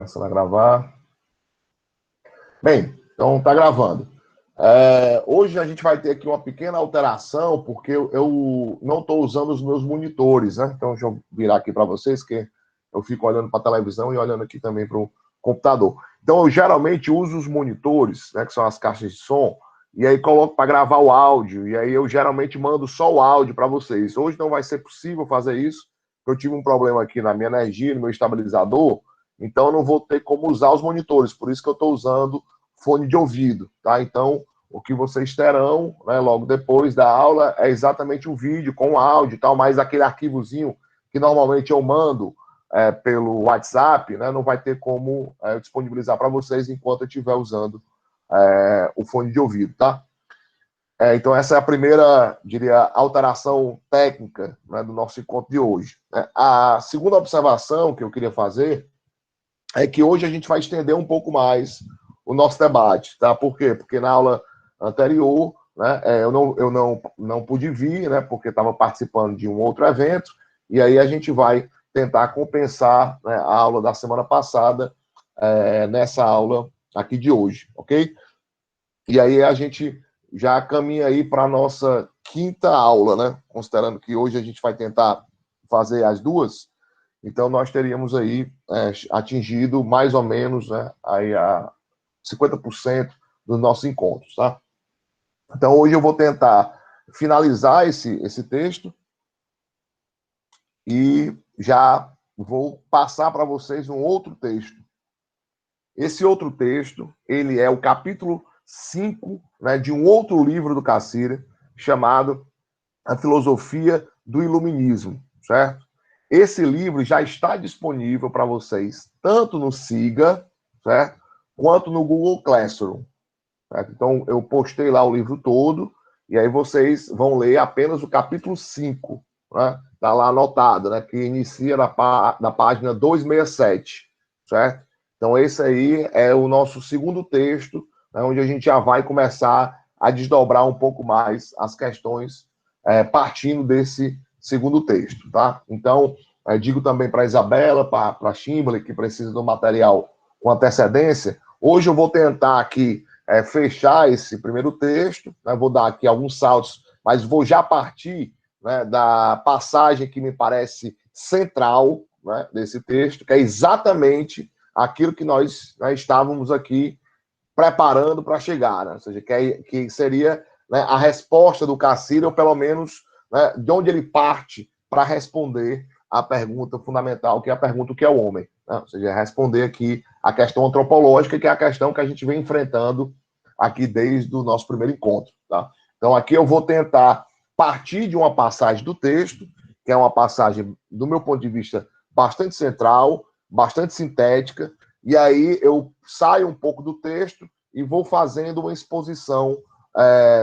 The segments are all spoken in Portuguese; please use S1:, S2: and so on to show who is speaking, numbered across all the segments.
S1: Começando a gravar. Bem, então está gravando. Hoje a gente vai ter aqui uma pequena alteração, porque eu não estou usando os meus monitores, né? Então, deixa eu virar aqui para vocês, que eu fico olhando para a televisão e olhando aqui também para o computador. Então, eu geralmente uso os monitores, né, que são as caixas de som, e aí coloco para gravar o áudio, e aí eu geralmente mando só o áudio para vocês. Hoje não vai ser possível fazer isso, porque eu tive um problema aqui na minha energia, no meu estabilizador, então eu não vou ter como usar os monitores, por isso que eu estou usando fone de ouvido, tá? Então, o que vocês terão, né, logo depois da aula é exatamente o vídeo com o áudio e tal, mas aquele arquivozinho que normalmente eu mando pelo WhatsApp, né, não vai ter como disponibilizar para vocês enquanto eu estiver usando o fone de ouvido, tá? Então, essa é a primeira, diria, alteração técnica, né, do nosso encontro de hoje. A segunda observação que eu queria fazer é que hoje a gente vai estender um pouco mais o nosso debate, tá? Por quê? Porque na aula anterior, né, eu não pude vir, né, porque estava participando de um outro evento, e aí a gente vai tentar compensar, né, a aula da semana passada nessa aula aqui de hoje, ok? E aí a gente já caminha aí para a nossa quinta aula, né? Considerando que hoje a gente vai tentar fazer as duas, então nós teríamos aí atingido mais ou menos, né, aí a 50% dos nossos encontros, tá? Então hoje eu vou tentar finalizar esse texto e já vou passar para vocês um outro texto. Esse outro texto, ele é o capítulo 5, né, de um outro livro do Cassirer, chamado A Filosofia do Iluminismo, certo? Esse livro já está disponível para vocês, tanto no Siga, certo? Quanto no Google Classroom. Certo? Então, eu postei lá o livro todo, e aí vocês vão ler apenas o capítulo 5, né? Está lá anotado, né? Que inicia na página 267, certo? Então, esse aí é o nosso segundo texto, né, onde a gente já vai começar a desdobrar um pouco mais as questões partindo desse segundo texto, tá? Então, digo também para a Isabela, para a Chimbley, que precisa do material com antecedência, hoje eu vou tentar aqui fechar esse primeiro texto, né, vou dar aqui alguns saltos, mas vou já partir, né, da passagem que me parece central, né, desse texto, que é exatamente aquilo que nós, né, estávamos aqui preparando para chegar, né? Ou seja, que seria, né, a resposta do Cassirer, ou pelo menos, né, de onde ele parte para responder a pergunta fundamental, que é a pergunta: o que é o homem? Né? Ou seja, responder aqui a questão antropológica, que é a questão que a gente vem enfrentando aqui desde o nosso primeiro encontro. Tá? Então, aqui eu vou tentar partir de uma passagem do texto, que é uma passagem, do meu ponto de vista, bastante central, bastante sintética, e aí eu saio um pouco do texto e vou fazendo uma exposição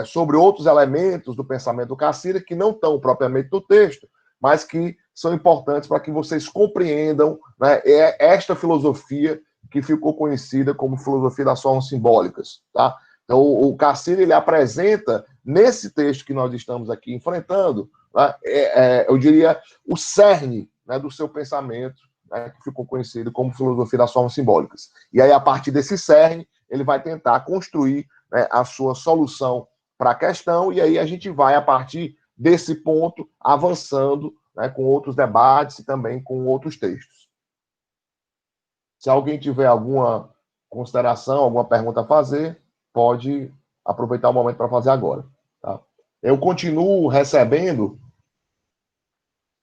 S1: sobre outros elementos do pensamento do Cassirer que não estão propriamente no texto, mas que são importantes para que vocês compreendam, né, esta filosofia que ficou conhecida como filosofia das formas simbólicas. Tá? Então, o Cassirer, ele apresenta, nesse texto que nós estamos aqui enfrentando, né, eu diria, o cerne, né, do seu pensamento, né, que ficou conhecido como filosofia das formas simbólicas. E aí, a partir desse cerne, ele vai tentar construir, né, a sua solução para a questão, e aí a gente vai, a partir desse ponto, avançando, né, com outros debates e também com outros textos. Se alguém tiver alguma consideração, alguma pergunta a fazer, pode aproveitar o momento para fazer agora. Tá? Eu continuo recebendo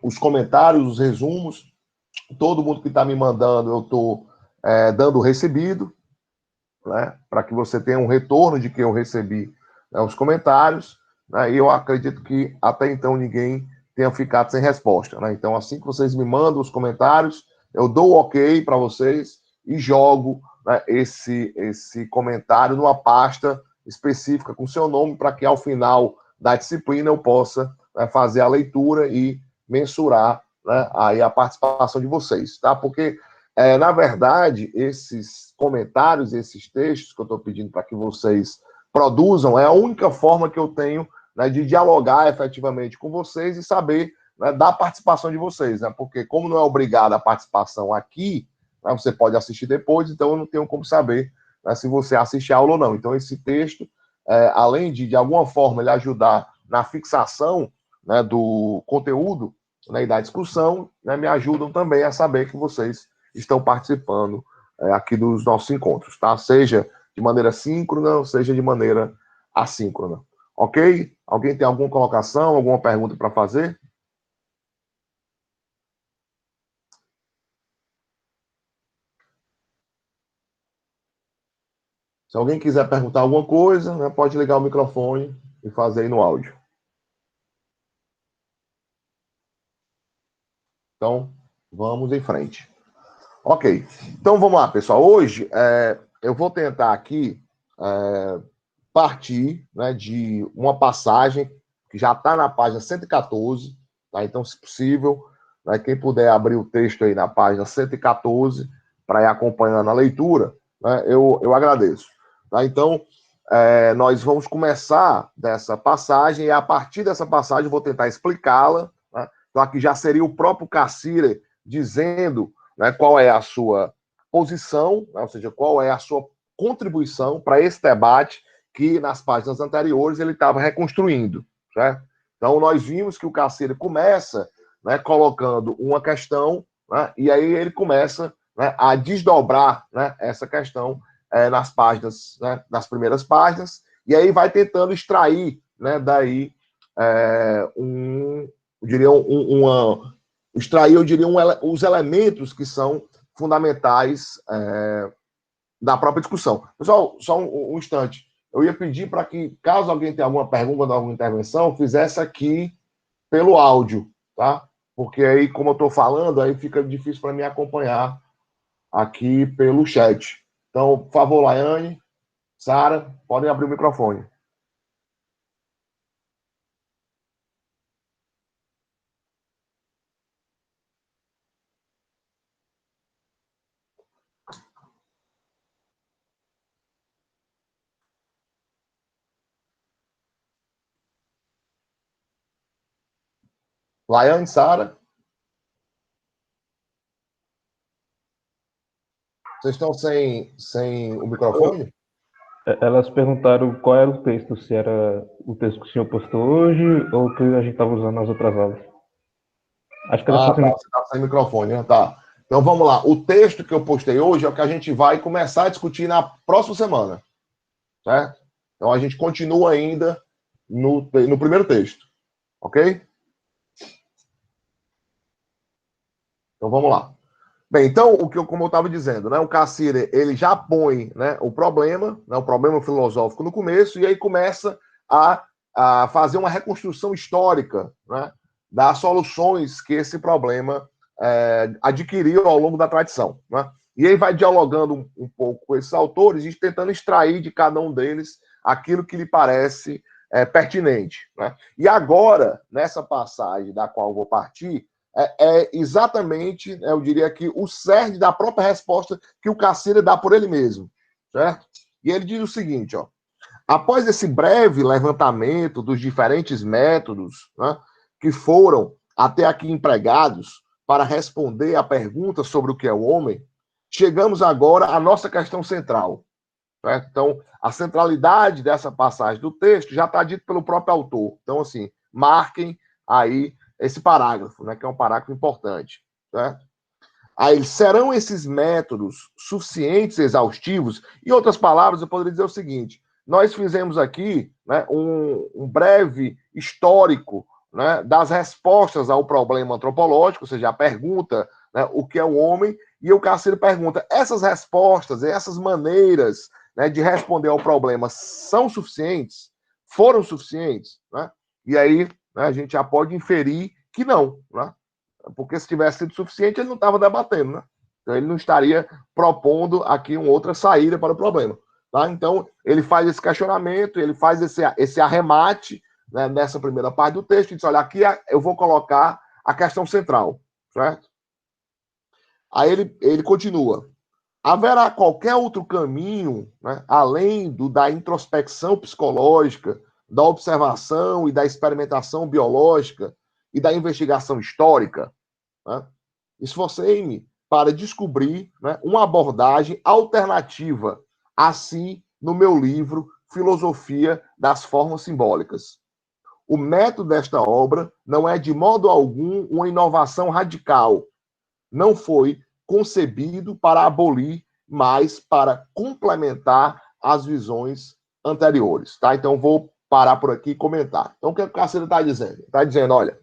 S1: os comentários, os resumos. Todo mundo que está me mandando, eu estou dando recebido, né, para que você tenha um retorno de que eu recebi, né, os comentários, né, e eu acredito que até então ninguém tenha ficado sem resposta. Né? Então, assim que vocês me mandam os comentários, eu dou o ok para vocês e jogo, né, esse comentário numa pasta específica com seu nome, para que ao final da disciplina eu possa, né, fazer a leitura e mensurar, né, aí a participação de vocês, tá? Porque na verdade, esses comentários, esses textos que eu estou pedindo para que vocês produzam, é a única forma que eu tenho, né, de dialogar efetivamente com vocês e saber, né, da participação de vocês, né? Porque como não é obrigada a participação aqui, né? Você pode assistir depois, então eu não tenho como saber, né, se você assiste a aula ou não. Então, esse texto, além de alguma forma, ele ajudar na fixação, né, do conteúdo, né, e da discussão, né, me ajudam também a saber que vocês estão participando aqui dos nossos encontros, tá? Seja de maneira síncrona, seja de maneira assíncrona. Ok? Alguém tem alguma colocação, alguma pergunta para fazer? Se alguém quiser perguntar alguma coisa, né, pode ligar o microfone e fazer aí no áudio. Então, vamos em frente. Ok. Então, vamos lá, pessoal. Hoje, eu vou tentar aqui partir, né, de uma passagem que já está na página 114, tá? Então, se possível, né, quem puder abrir o texto aí na página 114 para ir acompanhando a leitura, né, eu agradeço. Tá? Então, nós vamos começar dessa passagem e a partir dessa passagem eu vou tentar explicá-la. Né? Então, aqui já seria o próprio Cassire dizendo, né, qual é a sua posição, né, ou seja, qual é a sua contribuição para esse debate que nas páginas anteriores ele estava reconstruindo. Certo? Então, nós vimos que o Cassire começa, né, colocando uma questão, né, e aí ele começa, né, a desdobrar, né, essa questão nas páginas, né, nas primeiras páginas, e aí vai tentando extrair, né, daí eu diria extrair, eu diria, os elementos que são fundamentais da própria discussão. Pessoal, só um instante. Eu ia pedir para que, caso alguém tenha alguma pergunta, alguma intervenção, fizesse aqui pelo áudio, tá? Porque aí, como eu estou falando, aí fica difícil para mim acompanhar aqui pelo chat. Então, por favor, Laiane, Sara, podem abrir o microfone. Laiane, Sara, vocês estão sem o microfone?
S2: Elas perguntaram qual era o texto, se era o texto que o senhor postou hoje ou o que a gente estava usando nas outras aulas. Acho que elas
S1: Ah,
S2: estão
S1: tá,
S2: sendo.
S1: você está sem microfone, né? Tá. Então vamos lá. O texto que eu postei hoje é o que a gente vai começar a discutir na próxima semana, certo? Então a gente continua ainda no primeiro texto, ok? Então vamos lá. Bem, então, como eu estava dizendo, né, o Cassire, ele já põe, né, o problema filosófico no começo, e aí começa a fazer uma reconstrução histórica, né, das soluções que esse problema adquiriu ao longo da tradição. Né? E aí vai dialogando um pouco com esses autores e tentando extrair de cada um deles aquilo que lhe parece pertinente. Né? E agora, nessa passagem da qual eu vou partir, exatamente, eu diria que o cerne da própria resposta que o Cassire dá por ele mesmo, certo? E ele diz o seguinte, ó, após esse breve levantamento dos diferentes métodos, né, que foram até aqui empregados para responder à pergunta sobre o que é o homem, chegamos agora à nossa questão central. Certo? Então, a centralidade dessa passagem do texto já está dito pelo próprio autor. Então, assim, marquem aí esse parágrafo, né, que é um parágrafo importante. Certo? Aí, serão esses métodos suficientes, exaustivos? Em outras palavras, eu poderia dizer o seguinte: nós fizemos aqui, né, um breve histórico, né, das respostas ao problema antropológico, ou seja, a pergunta, né, o que é o homem, e o Cassiro pergunta: essas respostas, essas maneiras, né, de responder ao problema são suficientes? Foram suficientes? Né? E aí, né, a gente já pode inferir que não, né? Porque se tivesse sido suficiente, ele não estava debatendo, né? Então, ele não estaria propondo aqui uma outra saída para o problema. Tá? Então, ele faz esse questionamento, ele faz esse arremate, né, nessa primeira parte do texto, e diz, olha, aqui eu vou colocar a questão central, certo? Aí ele continua. Haverá qualquer outro caminho, né, além da introspecção psicológica, da observação e da experimentação biológica e da investigação histórica? Né? Esforcei-me para descobrir, né, uma abordagem alternativa, assim, no meu livro Filosofia das Formas Simbólicas. O método desta obra não é de modo algum uma inovação radical. Não foi concebido para abolir, mas para complementar as visões anteriores. Tá? Então, vou parar por aqui e comentar. Então, o que o Carceiro está dizendo? Está dizendo, olha,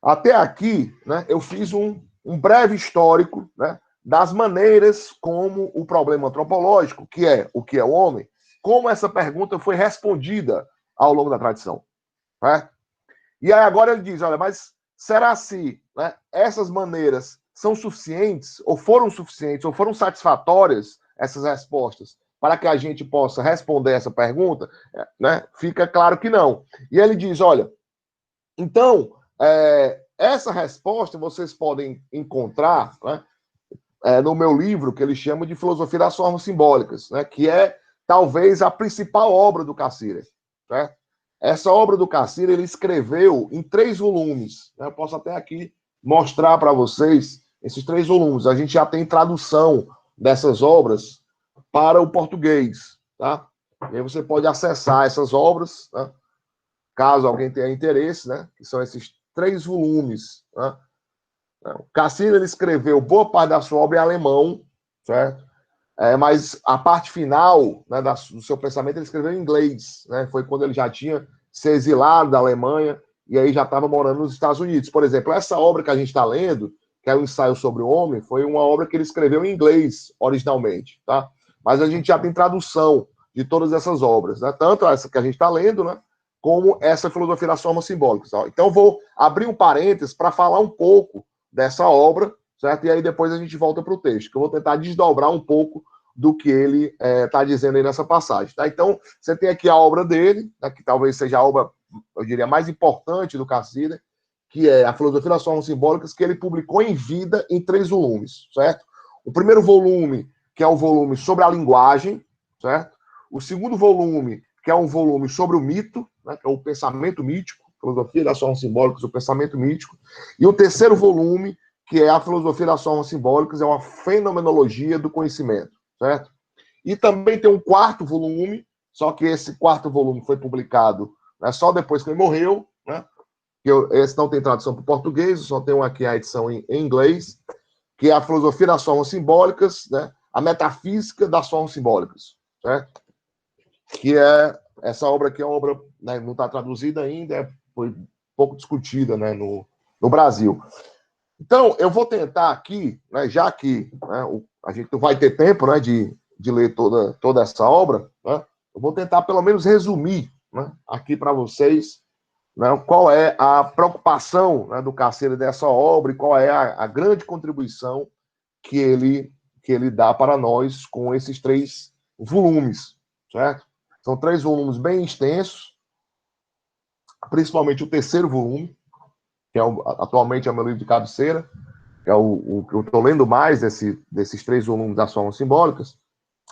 S1: até aqui, né, eu fiz um breve histórico, né, das maneiras como o problema antropológico, que é o que é o homem, como essa pergunta foi respondida ao longo da tradição. Né? E aí agora ele diz, olha, mas será se, né, essas maneiras são suficientes, ou foram satisfatórias, essas respostas, para que a gente possa responder essa pergunta? Né? Fica claro que não. E ele diz, olha, então, essa resposta vocês podem encontrar, né, no meu livro, que ele chama de Filosofia das Formas Simbólicas, né, que é talvez a principal obra do Cassirer. Né? Essa obra do Cassirer ele escreveu em 3 volumes. Né? Eu posso até aqui mostrar para vocês esses 3 volumes. A gente já tem tradução dessas obras para o português. Tá? E aí você pode acessar essas obras, né? Caso alguém tenha interesse, né? Que são esses 3 volumes. Né? O Cassirer ele escreveu boa parte da sua obra em alemão, certo? Mas a parte final, né, do seu pensamento ele escreveu em inglês. Né? Foi quando ele já tinha se exilado da Alemanha e aí já estava morando nos Estados Unidos. Por exemplo, essa obra que a gente está lendo, que é o Ensaio sobre o Homem, foi uma obra que ele escreveu em inglês originalmente. Tá? Mas a gente já tem tradução de todas essas obras. Né? Tanto essa que a gente está lendo, né, como essa Filosofia das Formas Simbólicas. Tá? Então, vou abrir um parênteses para falar um pouco dessa obra, certo? E aí depois a gente volta para o texto, que eu vou tentar desdobrar um pouco do que ele está dizendo aí nessa passagem. Tá? Então, você tem aqui a obra dele, né, que talvez seja a obra, eu diria, mais importante do Cassirer, que é a Filosofia das Formas Simbólicas, que ele publicou em vida em 3 volumes, certo? O primeiro volume, que é o volume sobre a linguagem, certo? O segundo volume, que é um volume sobre o mito, né, que é o pensamento mítico, Filosofia das Formas Simbólicas, o pensamento mítico. E o terceiro volume, que é a Filosofia das Formas Simbólicas, é uma fenomenologia do conhecimento, certo? E também tem um 4º volume, só que esse 4º volume foi publicado, né, só depois que ele morreu, né? Esse não tem tradução para o português, só tem aqui a edição em inglês, que é a Filosofia das Formas Simbólicas, né? A Metafísica das Formas Simbólicas, certo? Que é essa obra aqui, é uma obra, né, não está traduzida ainda, foi pouco discutida, né, no Brasil. Então, eu vou tentar aqui, né, já que, né, a gente não vai ter tempo, né, de ler toda essa obra, né, eu vou tentar pelo menos resumir, né, aqui para vocês, né, qual é a preocupação, né, do Cassirer dessa obra e qual é a grande contribuição que ele dá para nós com esses 3 volumes, certo? São 3 volumes bem extensos, principalmente o terceiro volume, que atualmente é o meu livro de cabeceira, que é o que eu estou lendo mais desses 3 volumes das Formas Simbólicas.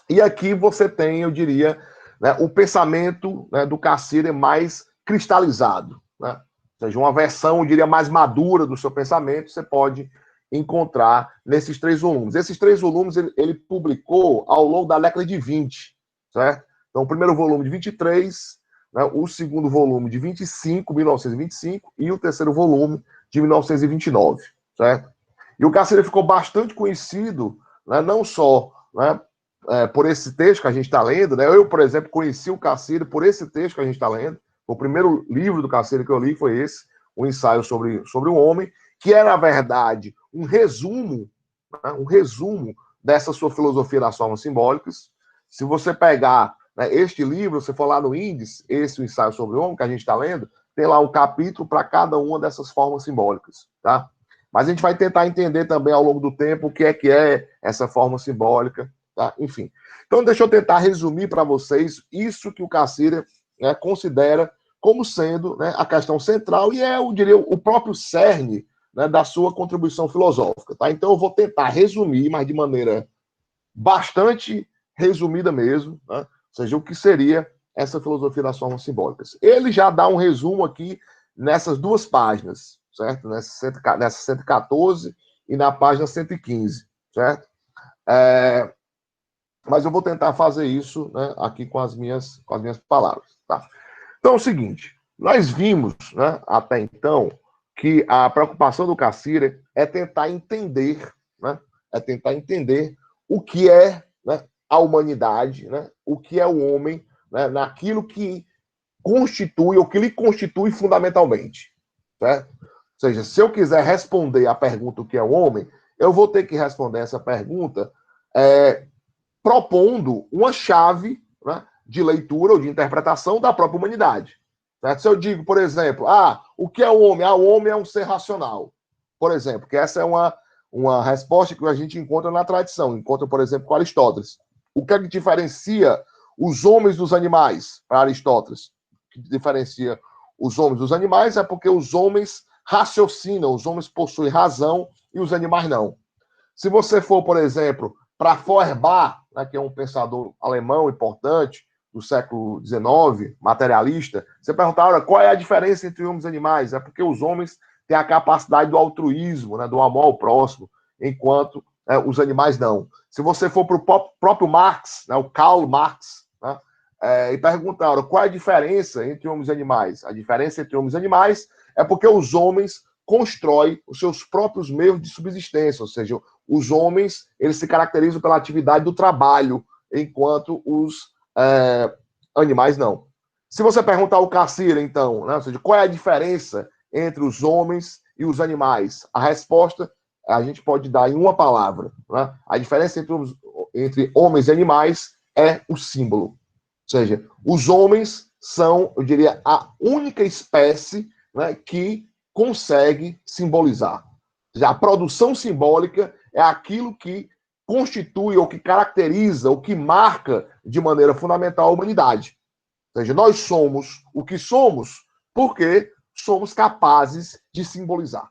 S1: E aqui você tem, eu diria, né, o pensamento, né, do Cassirer mais cristalizado. Né? Ou seja, uma versão, eu diria, mais madura do seu pensamento, você pode encontrar nesses 3 volumes. Esses 3 volumes ele publicou ao longo da década de 20, certo? Então, o primeiro volume de 23, né, o segundo volume de 25, 1925, e o terceiro volume de 1929, certo? E o Cassirer ficou bastante conhecido, né, não só, né, por esse texto que a gente está lendo, né? Eu, por exemplo, conheci o Cassirer por esse texto que a gente está lendo. O primeiro livro do Cassirer que eu li foi esse, o Ensaio sobre o Homem, que é, na verdade, um resumo, né, dessa sua Filosofia das Formas Simbólicas. Se você pegar, né, este livro, você for lá no índice, esse o Ensaio sobre o Homem, que a gente está lendo, tem lá um capítulo para cada uma dessas formas simbólicas, tá? Mas a gente vai tentar entender também ao longo do tempo o que é essa forma simbólica, tá? Enfim. Então, deixa eu tentar resumir para vocês isso que o Cassirer, né, considera como sendo, né, a questão central e eu diria, o próprio cerne, né, da sua contribuição filosófica. Tá? Então, eu vou tentar resumir, mas de maneira bastante resumida mesmo, né? Ou seja, o que seria essa Filosofia das Formas Simbólicas. Ele já dá um resumo aqui nessas 2 páginas, certo? Nessa 114 e na página 115, certo? Mas eu vou tentar fazer isso, né, aqui com as minhas palavras. Tá? Então é o seguinte, nós vimos, né, até então que a preocupação do Cassira é tentar entender, né, o que é, né, a humanidade, né, o que é o homem, né, naquilo que constitui, ou que lhe constitui fundamentalmente. Certo? Ou seja, se eu quiser responder a pergunta o que é o homem, eu vou ter que responder essa pergunta propondo uma chave, né, de leitura ou de interpretação da própria humanidade. Certo? Se eu digo, por exemplo, o que é o homem? O homem é um ser racional. Por exemplo, que essa é uma resposta que a gente encontra na tradição. Encontra, por exemplo, com Aristóteles. O que é que diferencia os homens dos animais, para Aristóteles? O que diferencia os homens dos animais é porque os homens raciocinam, os homens possuem razão e os animais não. Se você for, por exemplo, para Feuerbach, né, que é um pensador alemão importante do século XIX, materialista, você perguntar, olha, qual é a diferença entre homens e animais? É porque os homens têm a capacidade do altruísmo, né, do amor ao próximo, enquanto os animais não. Se você for para o próprio Marx, né, o Karl Marx, né, e perguntar, olha, qual é a diferença entre homens e animais? A diferença entre homens e animais é porque os homens constroem os seus próprios meios de subsistência, ou seja, os homens eles se caracterizam pela atividade do trabalho, enquanto os animais não. Se você perguntar ao Cassira, então, né, ou seja, qual é a diferença entre os homens e os animais? A resposta a gente pode dar em uma palavra. Né? A diferença entre homens e animais é o símbolo. Ou seja, os homens são, eu diria, a única espécie, né, que consegue simbolizar. Ou seja, a produção simbólica é aquilo que constitui, ou que caracteriza, ou que marca de maneira fundamental a humanidade. Ou seja, nós somos o que somos porque somos capazes de simbolizar.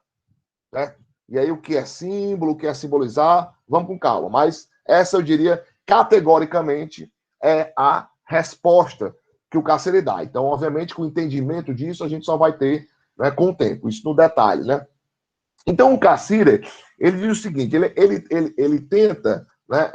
S1: Né? E aí, o que é símbolo, o que é simbolizar, vamos com calma. Mas essa, eu diria, categoricamente, é a resposta que o Cassira dá. Então, obviamente, com o entendimento disso, a gente só vai ter, né, com o tempo, isso no detalhe, né? Então, o Cassira, ele diz o seguinte, ele tenta, né,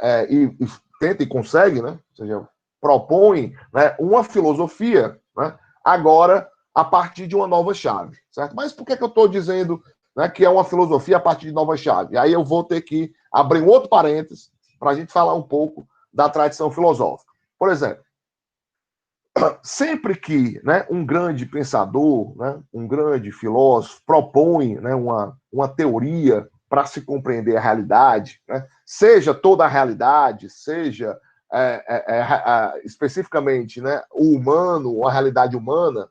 S1: tenta e consegue, né, ou seja, propõe, né, uma filosofia, né, agora a partir de uma nova chave, certo? Mas por que eu estou dizendo, né, que é uma filosofia a partir de nova chave? Aí eu vou ter que abrir um outro parênteses para a gente falar um pouco da tradição filosófica. Por exemplo, sempre que, né, um grande pensador, né, um grande filósofo propõe, né, uma teoria para se compreender a realidade, né, seja toda a realidade, seja especificamente, né, o humano, a realidade humana,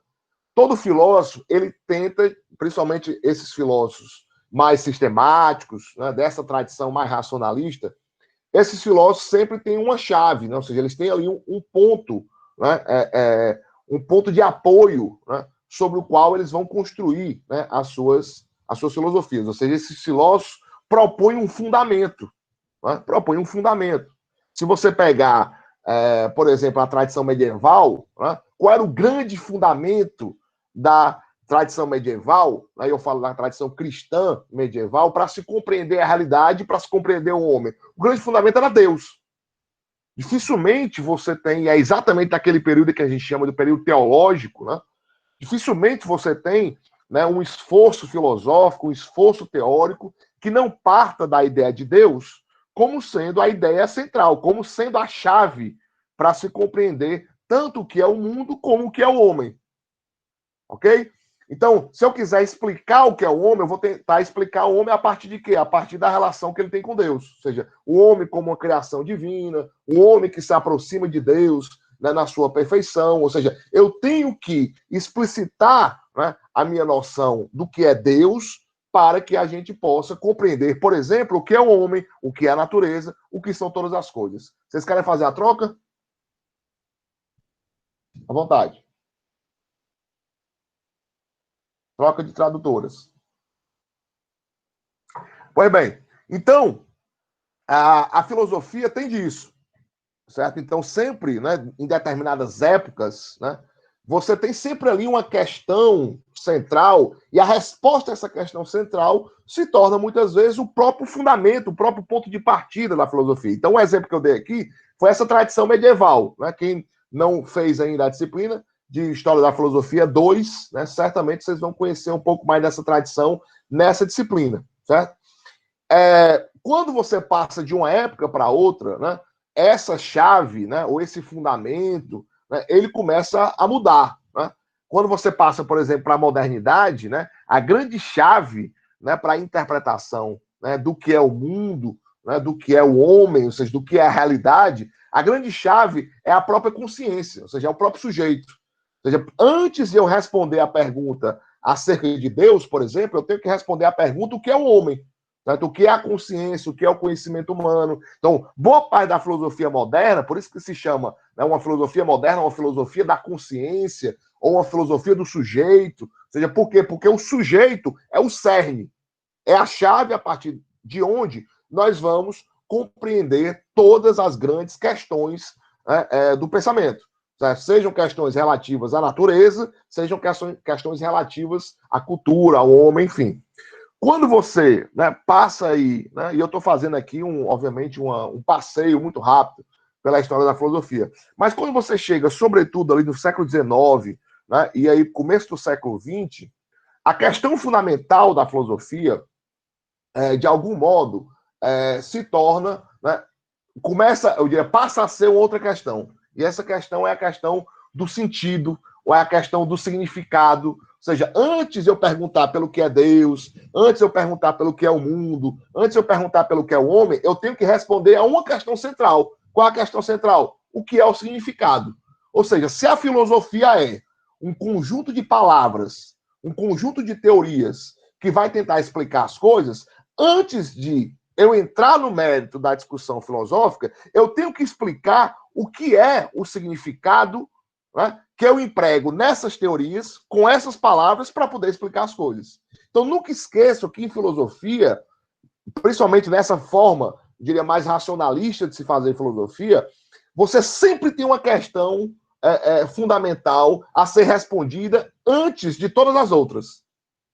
S1: todo filósofo ele tenta, principalmente esses filósofos mais sistemáticos, né, dessa tradição mais racionalista, esses filósofos sempre têm uma chave, né, ou seja, eles têm ali um ponto, né, um ponto de apoio, né, sobre o qual eles vão construir, né, as suas filosofias. Ou seja, esses filósofos propõem um fundamento. Né, propõem um fundamento. Se você pegar, por exemplo, a tradição medieval, né, qual era o grande fundamento da tradição medieval? Aí eu falo da tradição cristã medieval, para se compreender a realidade, para se compreender o homem. O grande fundamento era Deus. Dificilmente você tem, é exatamente naquele período que a gente chama de período teológico, né? Dificilmente você tem, né, um esforço filosófico, um esforço teórico que não parta da ideia de Deus como sendo a ideia central, como sendo a chave para se compreender tanto o que é o mundo como o que é o homem. Ok? Então, se eu quiser explicar o que é o homem, eu vou tentar explicar o homem a partir de quê? A partir da relação que ele tem com Deus. Ou seja, o homem como uma criação divina, o homem que se aproxima de Deus, né, na sua perfeição. Ou seja, eu tenho que explicitar, né, a minha noção do que é Deus para que a gente possa compreender, por exemplo, o que é o homem, o que é a natureza, o que são todas as coisas. Vocês querem fazer a troca? À vontade. Troca de tradutoras. Pois bem, então, a filosofia tem disso, certo? Então, sempre, né, em determinadas épocas, né, você tem sempre ali uma questão central, e a resposta a essa questão central se torna, muitas vezes, o próprio fundamento, o próprio ponto de partida da filosofia. Então, o exemplo que eu dei aqui foi essa tradição medieval. Né? Quem não fez ainda a disciplina de História da Filosofia 2, né? Certamente vocês vão conhecer um pouco mais dessa tradição nessa disciplina, certo? Quando você passa de uma época para outra, né, essa chave, né, ou esse fundamento, né, ele começa a mudar. Né? Quando você passa, por exemplo, para a modernidade, né, a grande chave, né, para a interpretação, né, do que é o mundo, né, do que é o homem, ou seja, do que é a realidade, a grande chave é a própria consciência, ou seja, é o próprio sujeito. Ou seja, antes de eu responder a pergunta acerca de Deus, por exemplo, eu tenho que responder a pergunta o que é o homem. Certo? O que é a consciência, o que é o conhecimento humano. Então, boa parte da filosofia moderna, por isso que se chama, né, uma filosofia moderna, uma filosofia da consciência, ou uma filosofia do sujeito. Ou seja, por quê? Porque o sujeito é o cerne, é a chave a partir de onde nós vamos compreender todas as grandes questões, né, do pensamento. Certo? Sejam questões relativas à natureza, sejam questões relativas à cultura, ao homem, enfim. Quando você, né, passa aí, né, e eu estou fazendo aqui, obviamente, um passeio muito rápido pela história da filosofia, mas quando você chega, sobretudo, ali no século XIX, né, e aí começo do século XX, a questão fundamental da filosofia, de algum modo, se torna, né, começa, eu diria, passa a ser outra questão. E essa questão é a questão do sentido, ou é a questão do significado. Ou seja, antes de eu perguntar pelo que é Deus, antes de eu perguntar pelo que é o mundo, antes de eu perguntar pelo que é o homem, eu tenho que responder a uma questão central. Qual é a questão central? O que é o significado? Ou seja, se a filosofia é um conjunto de palavras, um conjunto de teorias que vai tentar explicar as coisas, antes de eu entrar no mérito da discussão filosófica, eu tenho que explicar o que é o significado, né, que eu emprego nessas teorias, com essas palavras, para poder explicar as coisas. Então, nunca esqueçam que em filosofia, principalmente nessa forma, diria, mais racionalista de se fazer filosofia, você sempre tem uma questão fundamental a ser respondida antes de todas as outras.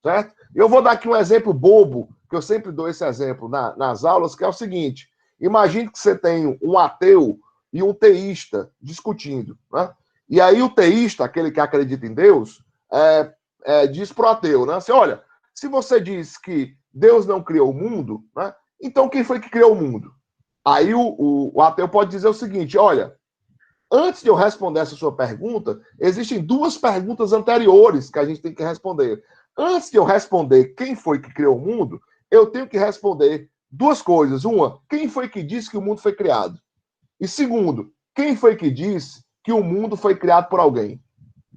S1: Certo? Eu vou dar aqui um exemplo bobo, que eu sempre dou esse exemplo nas aulas, que é o seguinte: imagine que você tem um ateu e um teísta discutindo. Né? E aí o teísta, aquele que acredita em Deus, diz para o ateu, né? Assim, olha, se você diz que Deus não criou o mundo, né? Então quem foi que criou o mundo? Aí o ateu pode dizer o seguinte: olha, antes de eu responder essa sua pergunta, existem duas perguntas anteriores que a gente tem que responder. Antes de eu responder quem foi que criou o mundo, eu tenho que responder duas coisas. Uma, quem foi que disse que o mundo foi criado? E segundo, quem foi que disse que o mundo foi criado por alguém?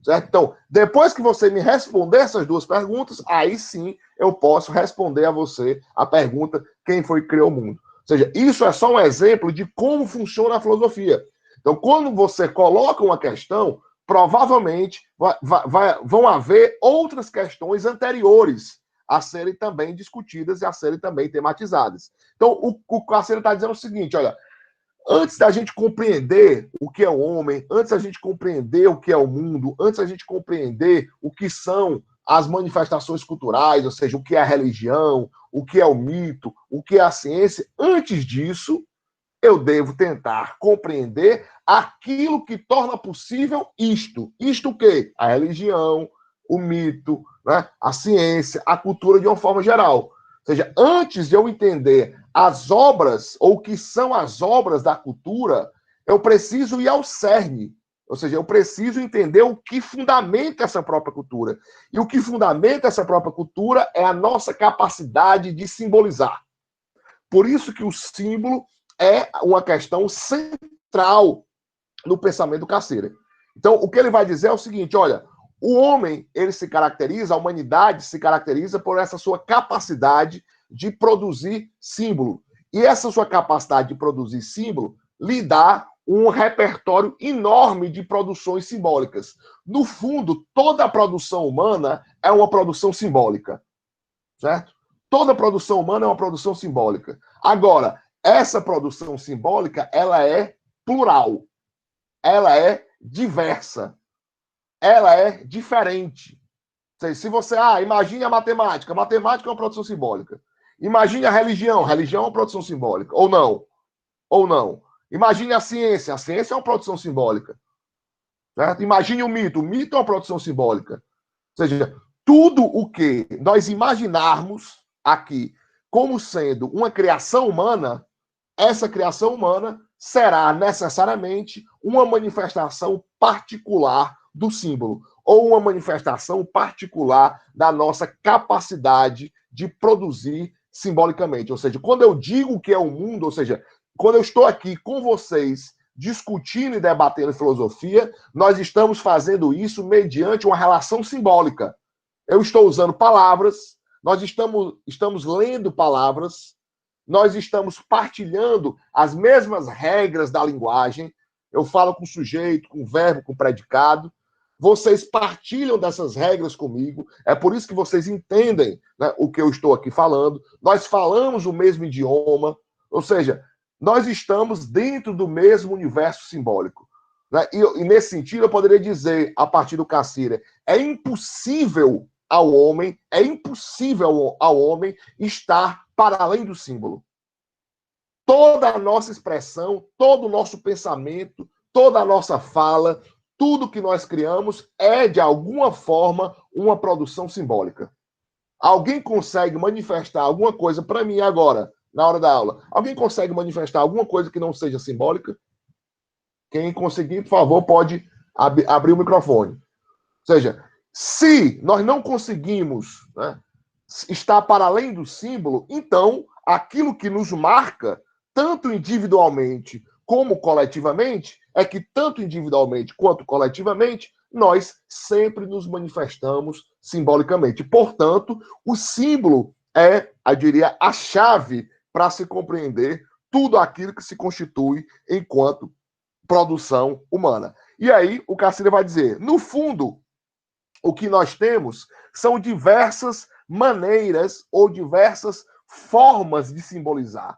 S1: Certo? Então, depois que você me responder essas duas perguntas, aí sim eu posso responder a você a pergunta quem foi que criou o mundo. Ou seja, isso é só um exemplo de como funciona a filosofia. Então, quando você coloca uma questão, provavelmente vão haver outras questões anteriores a serem também discutidas e a serem também tematizadas. Então, o Cassino está dizendo o seguinte: olha, antes da gente compreender o que é o homem, antes da gente compreender o que é o mundo, antes da gente compreender o que são as manifestações culturais, ou seja, o que é a religião, o que é o mito, o que é a ciência, antes disso, eu devo tentar compreender aquilo que torna possível isto. Isto o quê? A religião, o mito, né? A ciência, a cultura de uma forma geral. Ou seja, antes de eu entender as obras, ou o que são as obras da cultura, eu preciso ir ao cerne. Ou seja, eu preciso entender o que fundamenta essa própria cultura. E o que fundamenta essa própria cultura é a nossa capacidade de simbolizar. Por isso que o símbolo é uma questão central no pensamento do Caceira. Então, o que ele vai dizer é o seguinte: olha, o homem, ele se caracteriza, a humanidade se caracteriza por essa sua capacidade de produzir símbolo. E essa sua capacidade de produzir símbolo lhe dá um repertório enorme de produções simbólicas. No fundo, toda a produção humana é uma produção simbólica, certo? Toda produção humana é uma produção simbólica. Agora, essa produção simbólica, ela é plural, ela é diversa, ela é diferente. Se você, imagine a matemática é uma produção simbólica. Imagine a religião é uma produção simbólica. Ou não. Ou não. Imagine a ciência é uma produção simbólica. Certo? Imagine o mito é uma produção simbólica. Ou seja, tudo o que nós imaginarmos aqui como sendo uma criação humana, essa criação humana será necessariamente uma manifestação particular do símbolo, ou uma manifestação particular da nossa capacidade de produzir simbolicamente. Ou seja, quando eu digo que é o mundo, ou seja, quando eu estou aqui com vocês discutindo e debatendo filosofia, nós estamos fazendo isso mediante uma relação simbólica. Eu estou usando palavras, nós estamos lendo palavras, nós estamos partilhando as mesmas regras da linguagem. Eu falo com sujeito, com verbo, com predicado. Vocês partilham dessas regras comigo. É por isso que vocês entendem, né, o que eu estou aqui falando. Nós falamos o mesmo idioma. Ou seja, nós estamos dentro do mesmo universo simbólico. Né? E nesse sentido, eu poderia dizer, a partir do Cassira, é impossível ao homem estar para além do símbolo. Toda a nossa expressão, todo o nosso pensamento, toda a nossa fala, tudo que nós criamos é, de alguma forma, uma produção simbólica. Alguém consegue manifestar alguma coisa para mim agora, na hora da aula? Alguém consegue manifestar alguma coisa que não seja simbólica? Quem conseguir, por favor, pode abrir o microfone. Ou seja, se nós não conseguimos, né, estar para além do símbolo, então aquilo que nos marca, tanto individualmente como coletivamente, é que tanto individualmente quanto coletivamente, nós sempre nos manifestamos simbolicamente. Portanto, o símbolo é, eu diria, a chave para se compreender tudo aquilo que se constitui enquanto produção humana. E aí, o Cassira vai dizer, no fundo, o que nós temos são diversas maneiras ou diversas formas de simbolizar.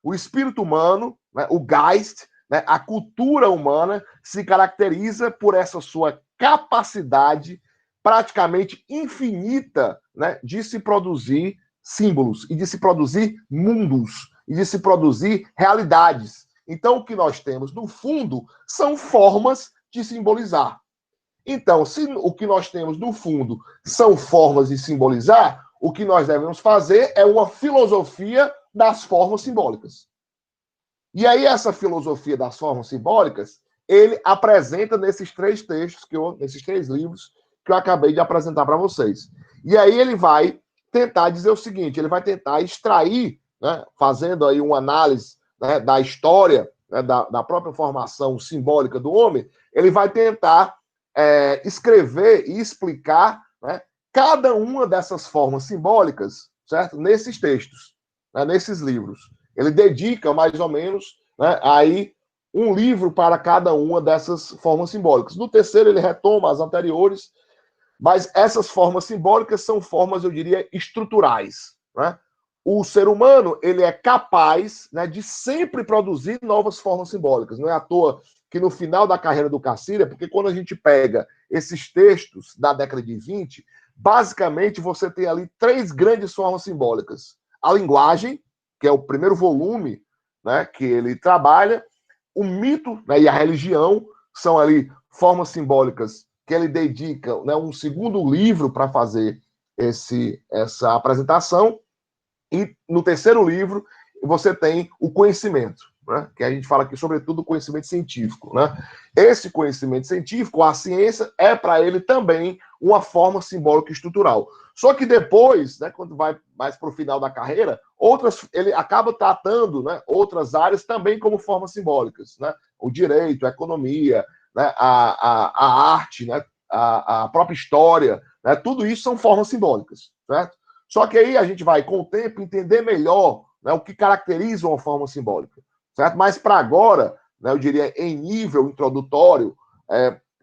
S1: O espírito humano, né, o Geist, né, a cultura humana se caracteriza por essa sua capacidade praticamente infinita, né, de se produzir símbolos e de se produzir mundos e de se produzir realidades. Então, o que nós temos, no fundo, são formas de simbolizar. Então, se o que nós temos, no fundo, são formas de simbolizar, o que nós devemos fazer é uma filosofia das formas simbólicas. E aí, essa filosofia das formas simbólicas, ele apresenta nesses três textos, nesses três livros que eu acabei de apresentar para vocês. E aí ele vai tentar dizer o seguinte, ele vai tentar extrair, né, fazendo aí uma análise, né, da história, né, da própria formação simbólica do homem, ele vai tentar escrever e explicar, né, cada uma dessas formas simbólicas, certo? Nesses textos, né, nesses livros. Ele dedica mais ou menos, né, aí um livro para cada uma dessas formas simbólicas. No terceiro, ele retoma as anteriores, mas essas formas simbólicas são formas, eu diria, estruturais. Né? O ser humano, ele é capaz, né, de sempre produzir novas formas simbólicas. Não é à toa que no final da carreira do Cassira, porque quando a gente pega esses textos da década de 20, basicamente você tem ali três grandes formas simbólicas. A linguagem, que é o primeiro volume, né, que ele trabalha, o mito, né, e a religião são ali formas simbólicas que ele dedica, né, um segundo livro para fazer essa apresentação. E no terceiro livro você tem o conhecimento, né, que a gente fala aqui sobretudo o conhecimento científico. Né? Esse conhecimento científico, a ciência, é para ele também uma forma simbólica estrutural. Só que depois, né, quando vai mais para o final da carreira, ele acaba tratando, né, outras áreas também como formas simbólicas. Né? O direito, a economia, né, a arte, né, a própria história, né, tudo isso são formas simbólicas. Certo? Só que aí a gente vai, com o tempo, entender melhor, né, o que caracteriza uma forma simbólica. Certo? Mas para agora, né, eu diria em nível introdutório,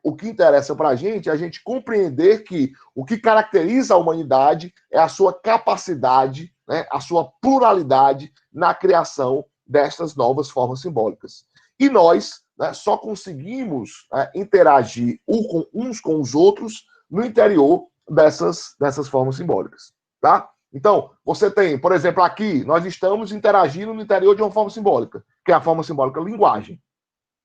S1: o que interessa para a gente é a gente compreender que o que caracteriza a humanidade é a sua capacidade, né, a sua pluralidade na criação destas novas formas simbólicas. E nós, né, só conseguimos interagir uns com os outros no interior dessas formas simbólicas, tá? Então, você tem, por exemplo, aqui, nós estamos interagindo no interior de uma forma simbólica, que é a forma simbólica linguagem,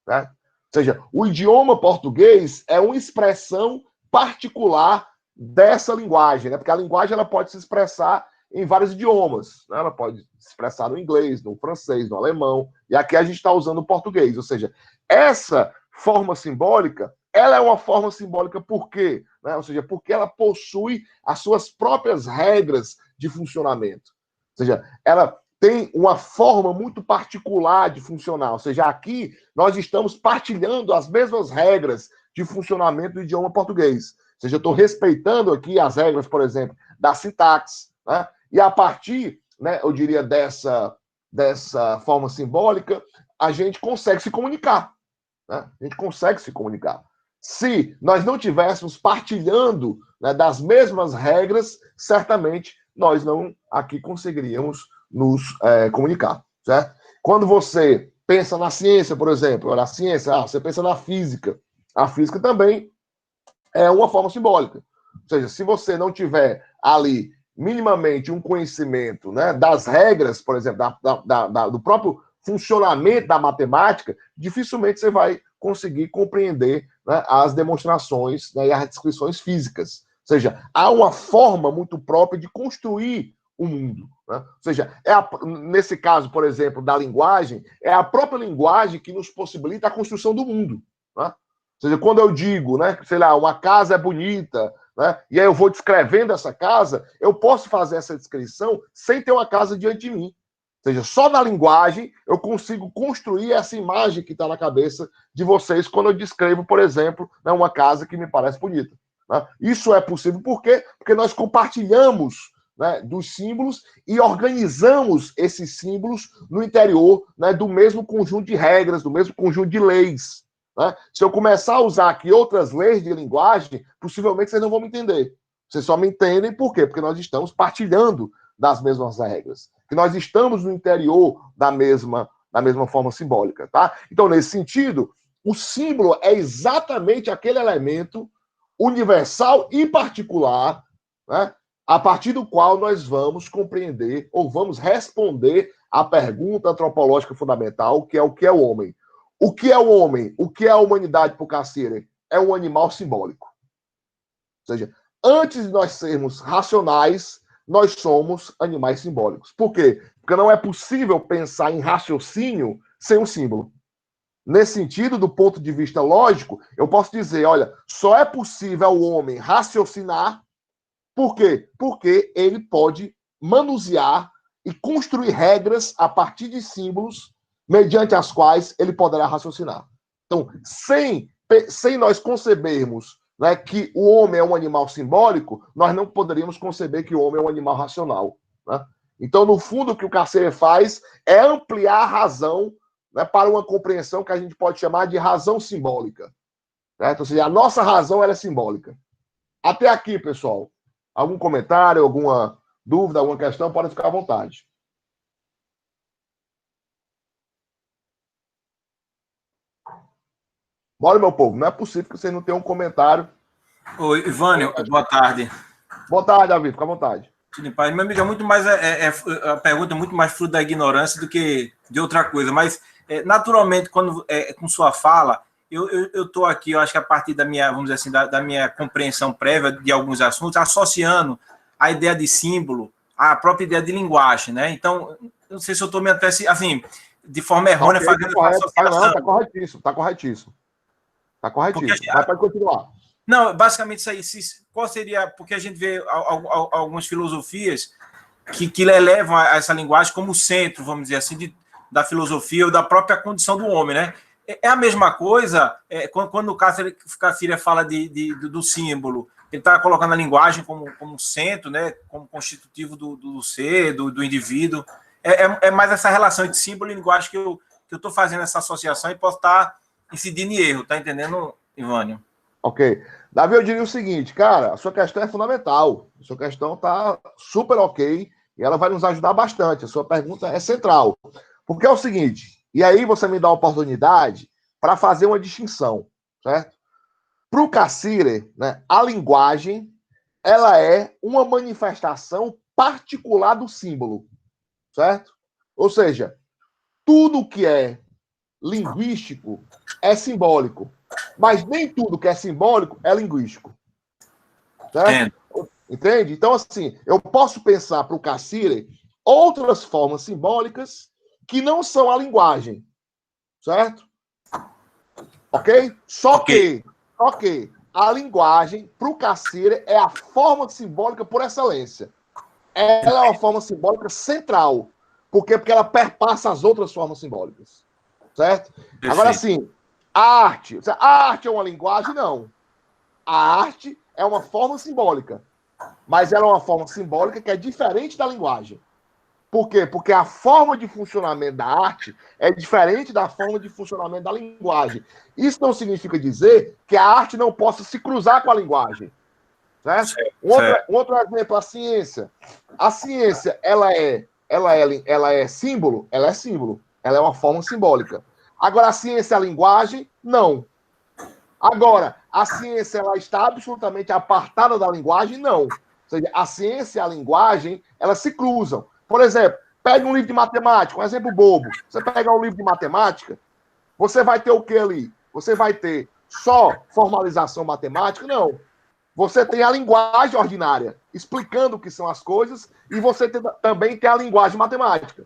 S1: né? Ou seja, o idioma português é uma expressão particular dessa linguagem, né? Porque a linguagem ela pode se expressar em vários idiomas, né? Ela pode se expressar no inglês, no francês, no alemão, e aqui a gente está usando o português, ou seja, essa forma simbólica, ela é uma forma simbólica por quê? Né? Ou seja, porque ela possui as suas próprias regras de funcionamento. Ou seja, ela tem uma forma muito particular de funcionar. Ou seja, aqui nós estamos partilhando as mesmas regras de funcionamento do idioma português. Ou seja, eu estou respeitando aqui as regras, por exemplo, da sintaxe, né? E a partir, né, eu diria, dessa forma simbólica, a gente consegue se comunicar. Né? A gente consegue se comunicar. Se nós não tivéssemos partilhando, né, das mesmas regras, certamente nós não aqui conseguiríamos nos comunicar. Certo? Quando você pensa na ciência, por exemplo, olha, a ciência, você pensa na física. A física também é uma forma simbólica. Ou seja, se você não tiver ali minimamente um conhecimento, né, das regras, por exemplo, do próprio funcionamento da matemática, dificilmente você vai conseguir compreender, né, as demonstrações, né, e as descrições físicas. Ou seja, há uma forma muito própria de construir o mundo. Né? Ou seja, nesse caso, por exemplo, da linguagem, é a própria linguagem que nos possibilita a construção do mundo. Né? Ou seja, quando eu digo, né, sei lá, uma casa é bonita, né, e aí eu vou descrevendo essa casa, eu posso fazer essa descrição sem ter uma casa diante de mim. Ou seja, só na linguagem eu consigo construir essa imagem que está na cabeça de vocês quando eu descrevo, por exemplo, né, uma casa que me parece bonita. Né? Isso é possível por quê? Porque nós compartilhamos, né, dos símbolos e organizamos esses símbolos no interior, né, do mesmo conjunto de regras, do mesmo conjunto de leis. Né? Se eu começar a usar aqui outras leis de linguagem, possivelmente vocês não vão me entender. Vocês só me entendem por quê? Porque nós estamos partilhando das mesmas regras. Que nós estamos no interior da mesma forma simbólica. Tá? Então, nesse sentido, o símbolo é exatamente aquele elemento universal e particular, né, a partir do qual nós vamos compreender ou vamos responder à pergunta antropológica fundamental, que é o que é o homem. O que é o homem? O que é a humanidade para o Cassirer? É um animal simbólico. Ou seja, antes de nós sermos racionais, nós somos animais simbólicos. Por quê? Porque não é possível pensar em raciocínio sem um símbolo. Nesse sentido, do ponto de vista lógico, eu posso dizer, olha, só é possível ao homem raciocinar. Por quê? Porque ele pode manusear e construir regras a partir de símbolos mediante as quais ele poderá raciocinar. Então, sem nós concebermos, né, que o homem é um animal simbólico, nós não poderíamos conceber que o homem é um animal racional. Né? Então, no fundo, o que o Cassirer faz é ampliar a razão, né, para uma compreensão que a gente pode chamar de razão simbólica. Certo? Ou seja, a nossa razão ela é simbólica. Até aqui, pessoal. Algum comentário, alguma dúvida, alguma questão, pode ficar à vontade. Bora, meu povo. Não é possível que vocês não tenham um comentário.
S3: Oi, Ivânio, boa tarde.
S1: Boa tarde, Davi. Fica à vontade.
S3: Tudo em paz. Meu amigo, é muito mais, a pergunta é muito mais fruto da ignorância do que de outra coisa. Mas, naturalmente, quando com sua fala, eu estou aqui, eu acho que a partir da minha, vamos dizer assim, da minha compreensão prévia de alguns assuntos, associando a ideia de símbolo à própria ideia de linguagem, né? Então, não sei se eu estou me antecipando, assim, de forma errônea,
S1: Okay,
S3: fazendo essa associação. Não,
S1: está corretíssimo, está corretíssimo. Está corretíssimo. Vai, pode continuar.
S3: Não, basicamente isso aí. Qual seria... Porque a gente vê algumas filosofias que elevam essa linguagem como centro, vamos dizer assim, da filosofia ou da própria condição do homem, né? É a mesma coisa quando o Cassirer fala do símbolo. Ele está colocando a linguagem como centro, né? Como constitutivo do ser, do indivíduo. É mais essa relação entre símbolo e linguagem que eu estou fazendo essa associação e posso estar incidindo em erro. Tá entendendo, Ivânio?
S1: Ok. Davi, eu diria o seguinte, cara, a sua questão é fundamental. A sua questão está super ok e ela vai nos ajudar bastante. A sua pergunta é central. Porque é o seguinte, e aí você me dá a oportunidade para fazer uma distinção, certo? Para o Cassirer, né, a linguagem ela é uma manifestação particular do símbolo, certo? Ou seja, tudo que é linguístico é simbólico, mas nem tudo que é simbólico é linguístico, certo? Entende? Então, assim, eu posso pensar para o Cassire outras formas simbólicas que não são a linguagem, certo? Ok? Só que a linguagem, para o Cassire, é a forma simbólica por excelência. Ela é uma forma simbólica central. Por quê? Porque ela perpassa as outras formas simbólicas. Certo? Perfeito. Agora, sim, a arte é uma linguagem? Não. A arte é uma forma simbólica. Mas ela é uma forma simbólica que é diferente da linguagem. Por quê? Porque a forma de funcionamento da arte é diferente da forma de funcionamento da linguagem. Isso não significa dizer que a arte não possa se cruzar com a linguagem. Certo? Um outro exemplo, a ciência. A ciência, ela é símbolo? Ela é símbolo. Ela é uma forma simbólica. Agora, a ciência é a linguagem? Não. Agora, a ciência ela está absolutamente apartada da linguagem? Não. Ou seja, a ciência e a linguagem, elas se cruzam. Por exemplo, pega um livro de matemática, um exemplo bobo. Você pega um livro de matemática, você vai ter o que ali? Você vai ter só formalização matemática? Não. Você tem a linguagem ordinária, explicando o que são as coisas, e você também tem a linguagem matemática.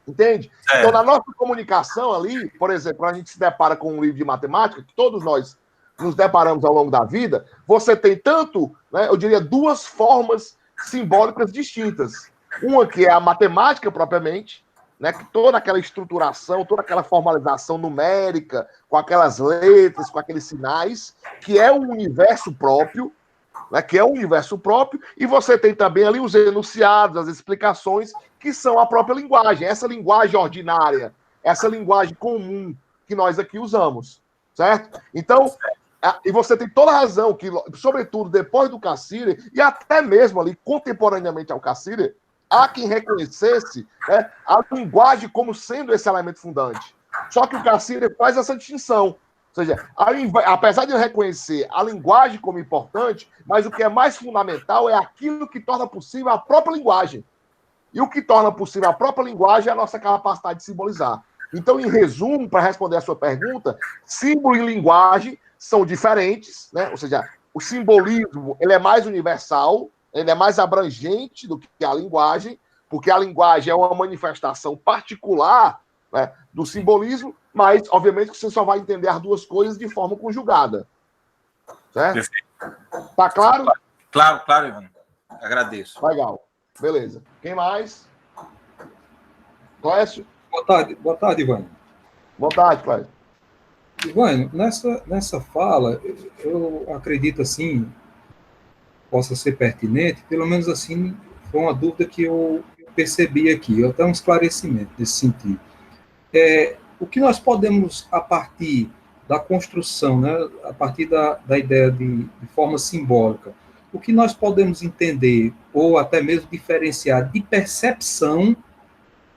S1: Entende? Então, na nossa comunicação ali, por exemplo, quando a gente se depara com um livro de matemática, que todos nós nos deparamos ao longo da vida, você tem tanto, né, eu diria, duas formas simbólicas distintas. Uma que é a matemática propriamente, né, que toda aquela estruturação, toda aquela formalização numérica, com aquelas letras, com aqueles sinais, que é um universo próprio, né, e você tem também ali os enunciados, as explicações, que são a própria linguagem, essa linguagem ordinária, essa linguagem comum que nós aqui usamos, certo? Então, e você tem toda a razão que, sobretudo depois do Cassire, e até mesmo ali contemporaneamente ao Cassire, há quem reconhecesse, né, a linguagem como sendo esse elemento fundante. Só que o Cassire faz essa distinção. Ou seja, apesar de eu reconhecer a linguagem como importante, mas o que é mais fundamental é aquilo que torna possível a própria linguagem. E o que torna possível a própria linguagem é a nossa capacidade de simbolizar. Então, em resumo, para responder a sua pergunta, símbolo e linguagem são diferentes, né? Ou seja, o simbolismo ele é mais universal, ele é mais abrangente do que a linguagem, porque a linguagem é uma manifestação particular, né, do simbolismo, mas, obviamente, que você só vai entender as duas coisas de forma conjugada. Certo? Tá claro?
S3: Claro, Ivan. Agradeço.
S1: Legal. Beleza. Quem mais? Clécio?
S4: Boa tarde, Ivan.
S1: Boa tarde, Clécio.
S4: Ivan, nessa fala, eu acredito, assim, possa ser pertinente, pelo menos assim, foi uma dúvida que eu percebi aqui, até um esclarecimento nesse sentido. O que nós podemos, a partir da construção, né, a partir da ideia de forma simbólica, o que nós podemos entender, ou até mesmo diferenciar de percepção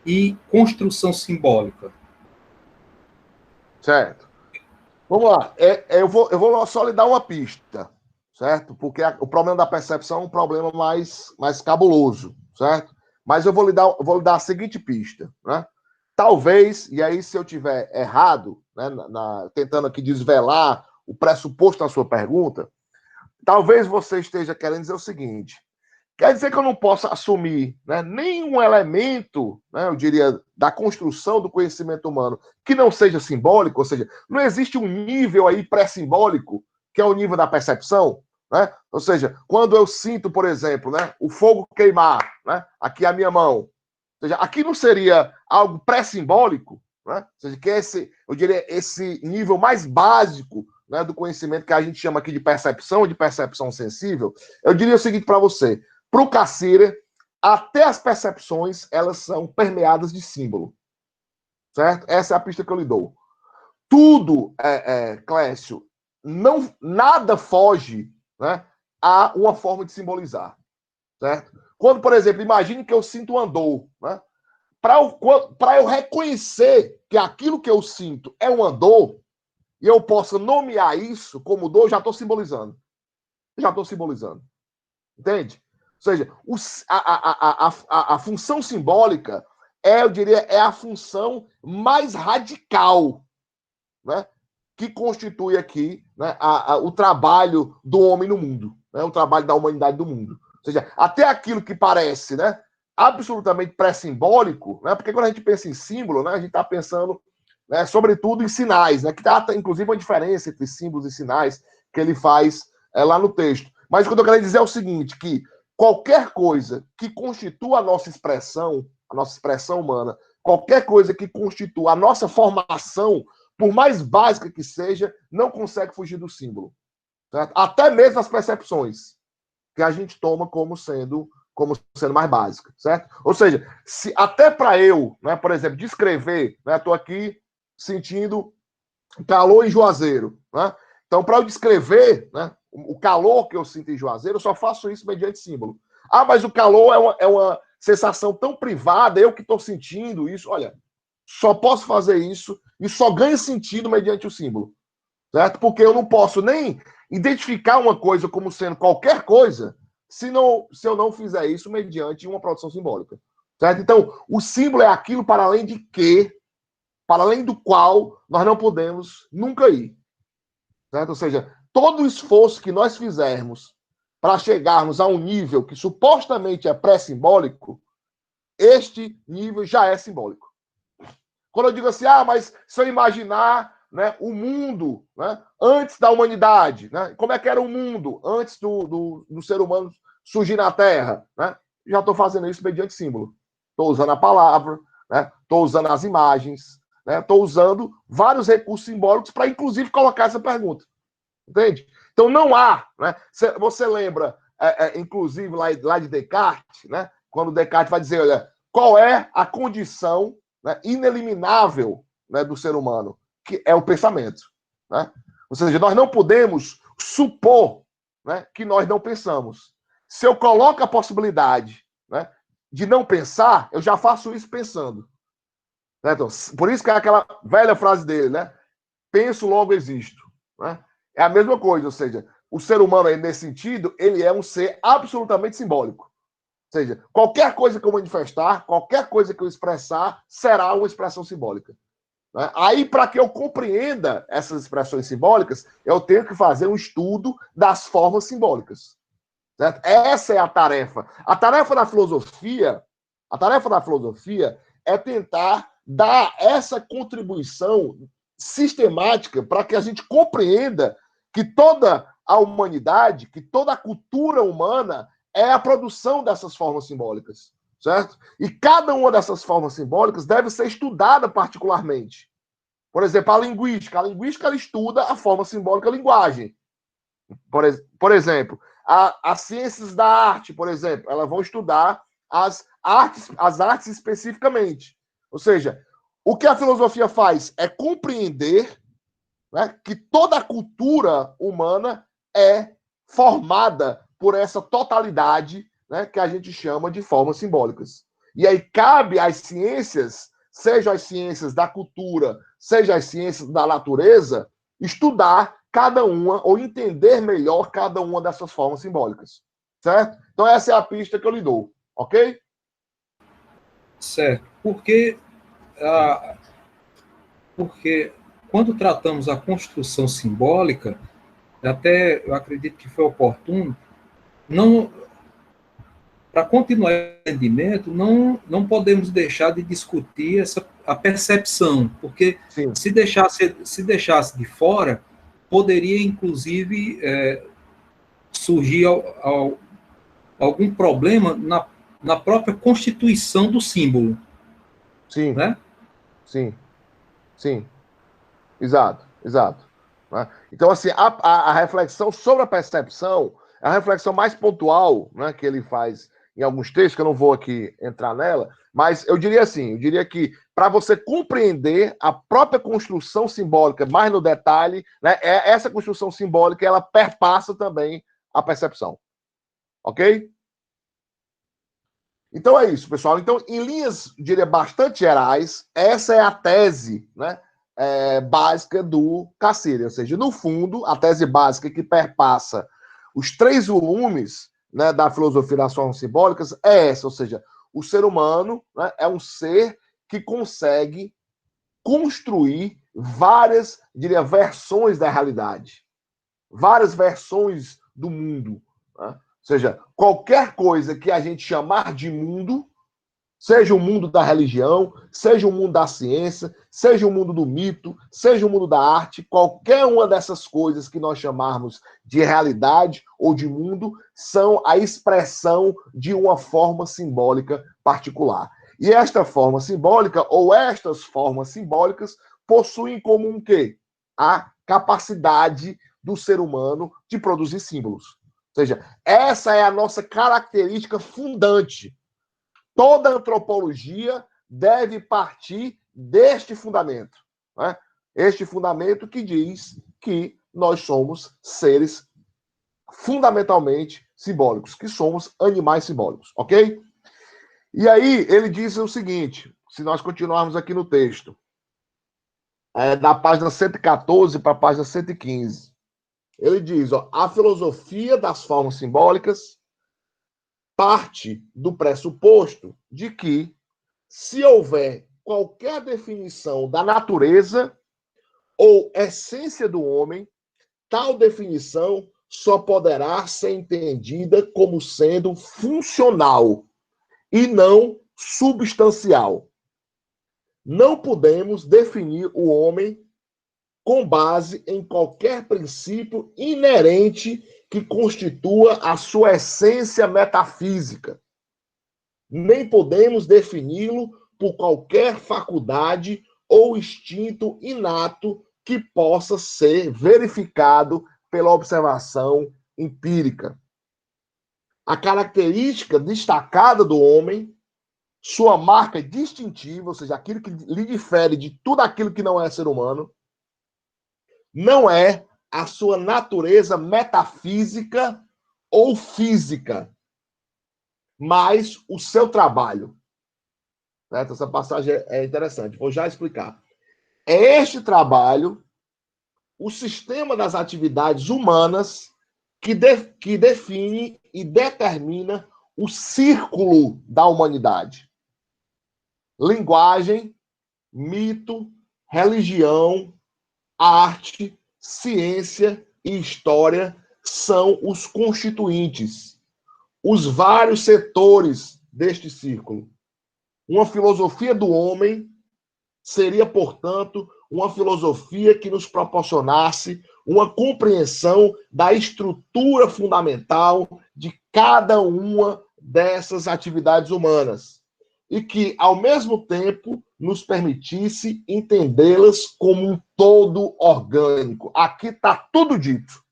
S4: e construção simbólica?
S1: Certo. Vamos lá. Eu vou só lhe dar uma pista, certo? Porque o problema da percepção é um problema mais cabuloso, certo? Mas eu vou lhe dar a seguinte pista, né? Talvez, e aí se eu tiver errado, né, tentando aqui desvelar o pressuposto da sua pergunta, talvez você esteja querendo dizer o seguinte: quer dizer que eu não posso assumir, né, nenhum elemento, né, eu diria, da construção do conhecimento humano que não seja simbólico, ou seja, não existe um nível aí pré-simbólico, que é o nível da percepção, né? Ou seja, quando eu sinto, por exemplo, né, o fogo queimar, né, aqui a minha mão, ou seja, aqui não seria algo pré-simbólico, né? Ou seja, que é eu diria, esse nível mais básico, né, do conhecimento que a gente chama aqui de percepção sensível. Eu diria o seguinte para você: para o Cassire, até as percepções elas são permeadas de símbolo, certo? Essa é a pista que eu lhe dou. Tudo, Clécio, nada foge, né, a uma forma de simbolizar, certo? Quando, por exemplo, imagine que eu sinto um andor, né? Para eu reconhecer que aquilo que eu sinto é um andor, e eu possa nomear isso como dor, eu já estou simbolizando. Entende? Ou seja, a função simbólica eu diria, é a função mais radical, né, que constitui aqui, né, o trabalho do homem no mundo, né, o trabalho da humanidade do mundo. Ou seja, até aquilo que parece, né, absolutamente pré-simbólico, né, porque quando a gente pensa em símbolo, né, a gente está pensando, né, sobretudo em sinais, né, que há, inclusive, uma diferença entre símbolos e sinais que ele faz lá no texto. Mas o que eu quero dizer é o seguinte, que qualquer coisa que constitua a nossa expressão humana, qualquer coisa que constitua a nossa formação, por mais básica que seja, não consegue fugir do símbolo. Certo? Até mesmo as percepções que a gente toma como sendo mais básicas, certo? Ou seja, se até para eu, né, por exemplo, descrever, né, estou aqui sentindo calor em Juazeiro, né? Então, para eu descrever, né, o calor que eu sinto em Juazeiro, eu só faço isso mediante símbolo. Ah, mas o calor é uma sensação tão privada, eu que estou sentindo isso. Olha, só posso fazer isso e só ganho sentido mediante o símbolo, certo? Porque eu não posso nem identificar uma coisa como sendo qualquer coisa se eu não fizer isso mediante uma produção simbólica, certo? Então, o símbolo é aquilo para além do qual nós não podemos nunca ir, certo? Ou seja, todo o esforço que nós fizermos para chegarmos a um nível que supostamente é pré-simbólico, este nível já é simbólico. Quando eu digo assim, mas se eu imaginar, né, o mundo, né, antes da humanidade, né, como é que era o mundo antes do ser humano surgir na Terra, né, já estou fazendo isso mediante símbolo. Estou usando a palavra, estou usando as imagens, estou usando vários recursos simbólicos para, inclusive, colocar essa pergunta. Entende? Então não há, né? Você lembra, inclusive, lá de Descartes, né? Quando Descartes vai dizer, olha, qual é a condição, né, ineliminável, né, do ser humano? Que é o pensamento. Né? Ou seja, nós não podemos supor, né, que nós não pensamos. Se eu coloco a possibilidade, né, de não pensar, eu já faço isso pensando. Né? Então, por isso que é aquela velha frase dele, né? Penso, logo existo. Né? É a mesma coisa, ou seja, o ser humano, aí, nesse sentido, ele é um ser absolutamente simbólico. Ou seja, qualquer coisa que eu manifestar, qualquer coisa que eu expressar, será uma expressão simbólica. Né? Aí, para que eu compreenda essas expressões simbólicas, eu tenho que fazer um estudo das formas simbólicas. Certo? Essa é a tarefa. A tarefa da filosofia é tentar dar essa contribuição sistemática para que a gente compreenda que toda a humanidade, que toda a cultura humana é a produção dessas formas simbólicas, certo? E cada uma dessas formas simbólicas deve ser estudada particularmente. Por exemplo, a linguística. A linguística ela estuda a forma simbólica da linguagem. Por exemplo, as ciências da arte, por exemplo, elas vão estudar as artes especificamente. Ou seja, o que a filosofia faz é compreender, né, que toda a cultura humana é formada por essa totalidade, né, que a gente chama de formas simbólicas. E aí cabe às ciências, seja as ciências da cultura, seja as ciências da natureza, estudar cada uma, ou entender melhor cada uma dessas formas simbólicas. Certo? Então essa é a pista que eu lhe dou. Ok?
S4: Certo. Porque quando tratamos a construção simbólica, até eu acredito que foi oportuno, para continuar o entendimento, não podemos deixar de discutir a percepção, porque
S1: Sim.
S4: se deixasse de fora, poderia, inclusive, surgir algum problema na própria constituição do símbolo.
S1: Sim.
S4: Né?
S1: Sim. Exato. Né? Então, assim, a reflexão sobre a percepção é a reflexão mais pontual, né, que ele faz em alguns textos, que eu não vou aqui entrar nela, mas eu diria que para você compreender a própria construção simbólica mais no detalhe, né, essa construção simbólica ela perpassa também a percepção. Ok? Então é isso, pessoal. Então, em linhas, diria, bastante gerais, essa é a tese, né, básica do Cassirer. Ou seja, no fundo, a tese básica que perpassa os 3 volumes né, da filosofia das formas simbólicas é essa, ou seja, o ser humano, né, é um ser que consegue construir várias, diria, versões da realidade, várias versões do mundo, né? Ou seja, qualquer coisa que a gente chamar de mundo, seja o mundo da religião, seja o mundo da ciência, seja o mundo do mito, seja o mundo da arte, qualquer uma dessas coisas que nós chamarmos de realidade ou de mundo, são a expressão de uma forma simbólica particular. E esta forma simbólica, ou estas formas simbólicas, possuem como um quê? A capacidade do ser humano de produzir símbolos. Ou seja, essa é a nossa característica fundante. Toda antropologia deve partir deste fundamento, né? Este fundamento que diz que nós somos seres fundamentalmente simbólicos, que somos animais simbólicos, ok? E aí ele diz o seguinte, se nós continuarmos aqui no texto, da página 114 para a página 115, ele diz, ó, a filosofia das formas simbólicas parte do pressuposto de que, se houver qualquer definição da natureza ou essência do homem, tal definição só poderá ser entendida como sendo funcional e não substancial. Não podemos definir o homem com base em qualquer princípio inerente que constitua a sua essência metafísica. Nem podemos defini-lo por qualquer faculdade ou instinto inato que possa ser verificado pela observação empírica. A característica destacada do homem, sua marca distintiva, ou seja, aquilo que lhe difere de tudo aquilo que não é ser humano, não é a sua natureza metafísica ou física, mas o seu trabalho. Então, essa passagem é interessante, vou já explicar. É este trabalho, o sistema das atividades humanas, que define e determina o círculo da humanidade. Linguagem, mito, religião, arte, ciência e história são os constituintes, os vários setores deste círculo. Uma filosofia do homem seria, portanto, uma filosofia que nos proporcionasse uma compreensão da estrutura fundamental de cada uma dessas atividades humanas e que, ao mesmo tempo, nos permitisse entendê-las como um todo orgânico. Aqui está tudo dito,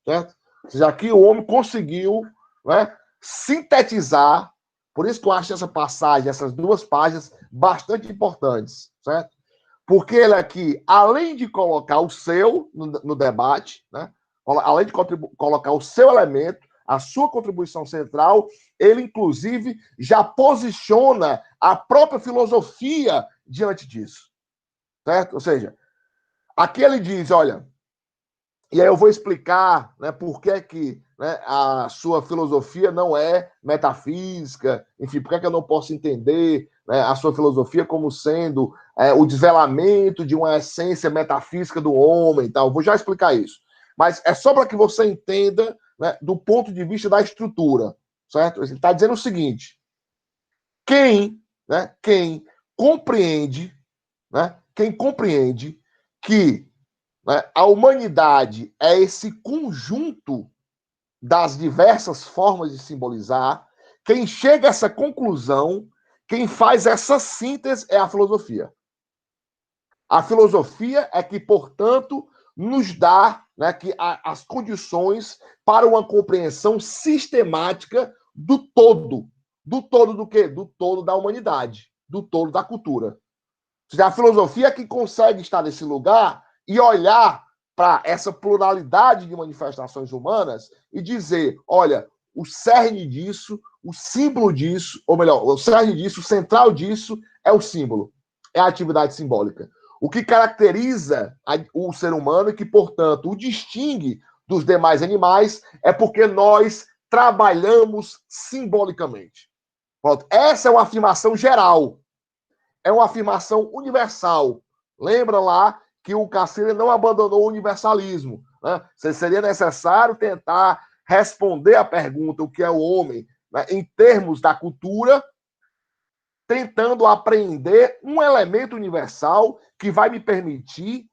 S1: certo? Ou seja, aqui o homem conseguiu, né, sintetizar, por isso que eu acho essa passagem, essas duas páginas, bastante importantes, certo? Porque ele aqui, além de colocar o seu no debate, né, além de colocar o seu elemento, a sua contribuição central, ele, inclusive, já posiciona a própria filosofia diante disso, certo? Ou seja, aqui ele diz, olha, e aí eu vou explicar, né, por que, né, a sua filosofia não é metafísica, enfim, por que eu não posso entender, né, a sua filosofia como sendo o desvelamento de uma essência metafísica do homem e tal. Vou já explicar isso. Mas é só para que você entenda, né, do ponto de vista da estrutura, certo? Ele está dizendo o seguinte, quem compreende que, né, a humanidade é esse conjunto das diversas formas de simbolizar, quem chega a essa conclusão, quem faz essa síntese é a filosofia. A filosofia é que, portanto, nos dá, né, as condições para uma compreensão sistemática do todo. Do todo do quê? Do todo da humanidade, do todo da cultura. Ou seja, a filosofia é que consegue estar nesse lugar e olhar para essa pluralidade de manifestações humanas e dizer, olha, o cerne disso, o símbolo disso, ou melhor, o cerne disso, o central disso é o símbolo, é a atividade simbólica. O que caracteriza o ser humano e que, portanto, o distingue dos demais animais é porque nós trabalhamos simbolicamente. Pronto. Essa é uma afirmação geral. É uma afirmação universal. Lembra lá que o Cassirer não abandonou o universalismo, né? Seria necessário tentar responder a pergunta o que é o homem, né, em termos da cultura, tentando apreender um elemento universal que vai me permitir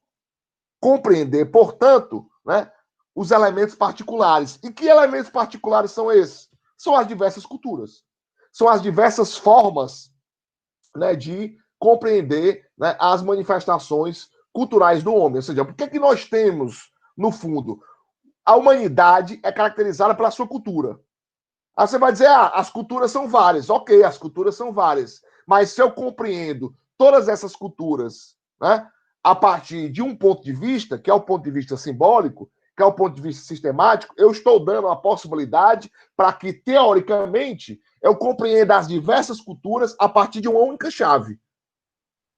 S1: compreender, portanto, né, os elementos particulares. E que elementos particulares são esses? São as diversas culturas. São as diversas formas, né, de compreender, né, as manifestações culturais do homem. Ou seja, por que nós temos, no fundo, a humanidade é caracterizada pela sua cultura? Aí você vai dizer, as culturas são várias. Ok, as culturas são várias. Mas se eu compreendo todas essas culturas, né, a partir de um ponto de vista, que é o ponto de vista simbólico, que é o ponto de vista sistemático, eu estou dando a possibilidade para que, teoricamente, eu compreenda as diversas culturas a partir de uma única chave.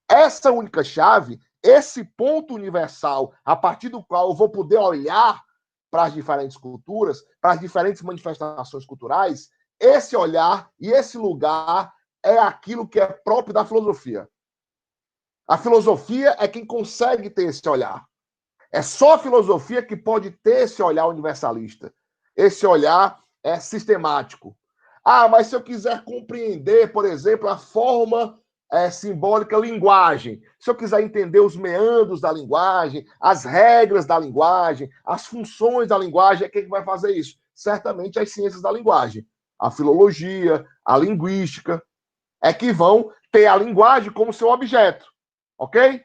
S1: Essa única chave, esse ponto universal, a partir do qual eu vou poder olhar para as diferentes culturas, para as diferentes manifestações culturais, esse olhar e esse lugar é aquilo que é próprio da filosofia. A filosofia é quem consegue ter esse olhar. É só a filosofia que pode ter esse olhar universalista, esse olhar sistemático. Mas se eu quiser compreender, por exemplo, a forma simbólica linguagem, se eu quiser entender os meandros da linguagem, as regras da linguagem, as funções da linguagem, quem vai fazer isso? Certamente as ciências da linguagem, a filologia, a linguística, é que vão ter a linguagem como seu objeto, ok?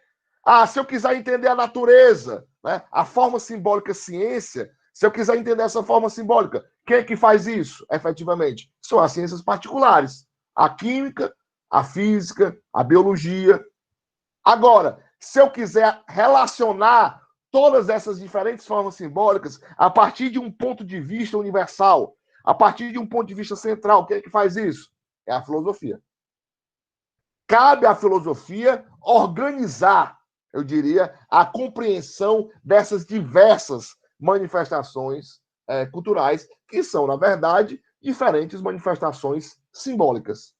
S1: Se eu quiser entender a natureza, né, a forma simbólica ciência, se eu quiser entender essa forma simbólica, quem é que faz isso, efetivamente? São as ciências particulares, a química, a física, a biologia. Agora, se eu quiser relacionar todas essas diferentes formas simbólicas a partir de um ponto de vista universal, a partir de um ponto de vista central, quem é que faz isso? É a filosofia. Cabe à filosofia organizar, eu diria, a compreensão dessas diversas manifestações culturais, que são, na verdade, diferentes manifestações simbólicas.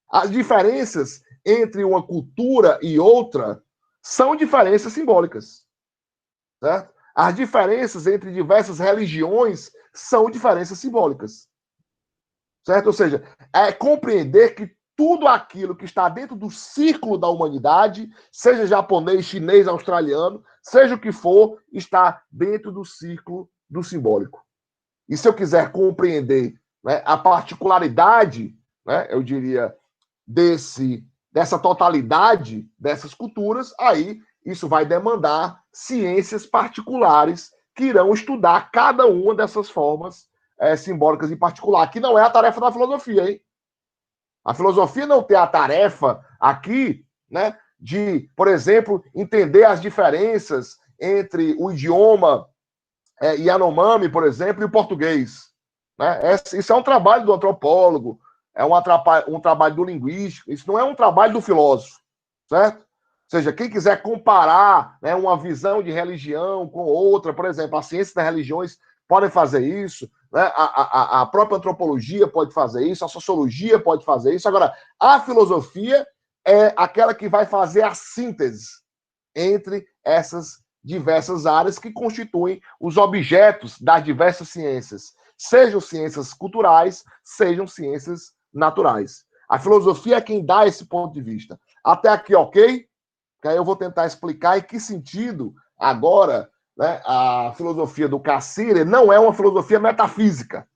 S1: As diferenças entre uma cultura e outra são diferenças simbólicas. Certo? As diferenças entre diversas religiões são diferenças simbólicas. Certo? Ou seja, é compreender que tudo aquilo que está dentro do círculo da humanidade, seja japonês, chinês, australiano, seja o que for, está dentro do círculo do simbólico. E se eu quiser compreender, né, a particularidade, né, eu diria, dessa totalidade dessas culturas, aí isso vai demandar ciências particulares que irão estudar cada uma dessas formas simbólicas em particular, que não é a tarefa da filosofia, hein? A filosofia não tem a tarefa aqui, né, de, por exemplo, entender as diferenças entre o idioma Yanomami, por exemplo, e o português. Né? Isso é um trabalho do antropólogo, é um trabalho do linguístico, isso não é um trabalho do filósofo, certo? Ou seja, quem quiser comparar, né, uma visão de religião com outra, por exemplo, a ciência das religiões podem fazer isso, né? A própria antropologia pode fazer isso, a sociologia pode fazer isso. Agora, a filosofia é aquela que vai fazer a síntese entre essas diversas áreas que constituem os objetos das diversas ciências, sejam ciências culturais, sejam ciências naturais. A filosofia é quem dá esse ponto de vista. Até aqui, ok? Que aí eu vou tentar explicar em que sentido agora, né, a filosofia do Cassirer não é uma filosofia metafísica.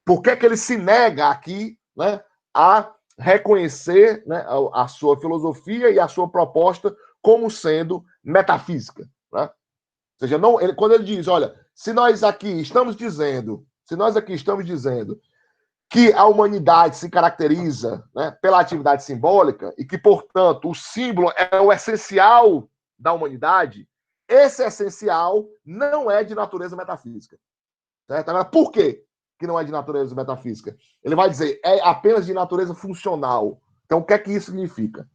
S1: Por que ele se nega aqui, né, a reconhecer, né, a sua filosofia e a sua proposta como sendo metafísica? Né? Ou seja, não, quando ele diz, olha, se nós aqui estamos dizendo que a humanidade se caracteriza, né, pela atividade simbólica e que, portanto, o símbolo é o essencial da humanidade, esse essencial não é de natureza metafísica. Certo? Agora, por quê que não é de natureza metafísica? Ele vai dizer, é apenas de natureza funcional. Então, o que é que isso significa?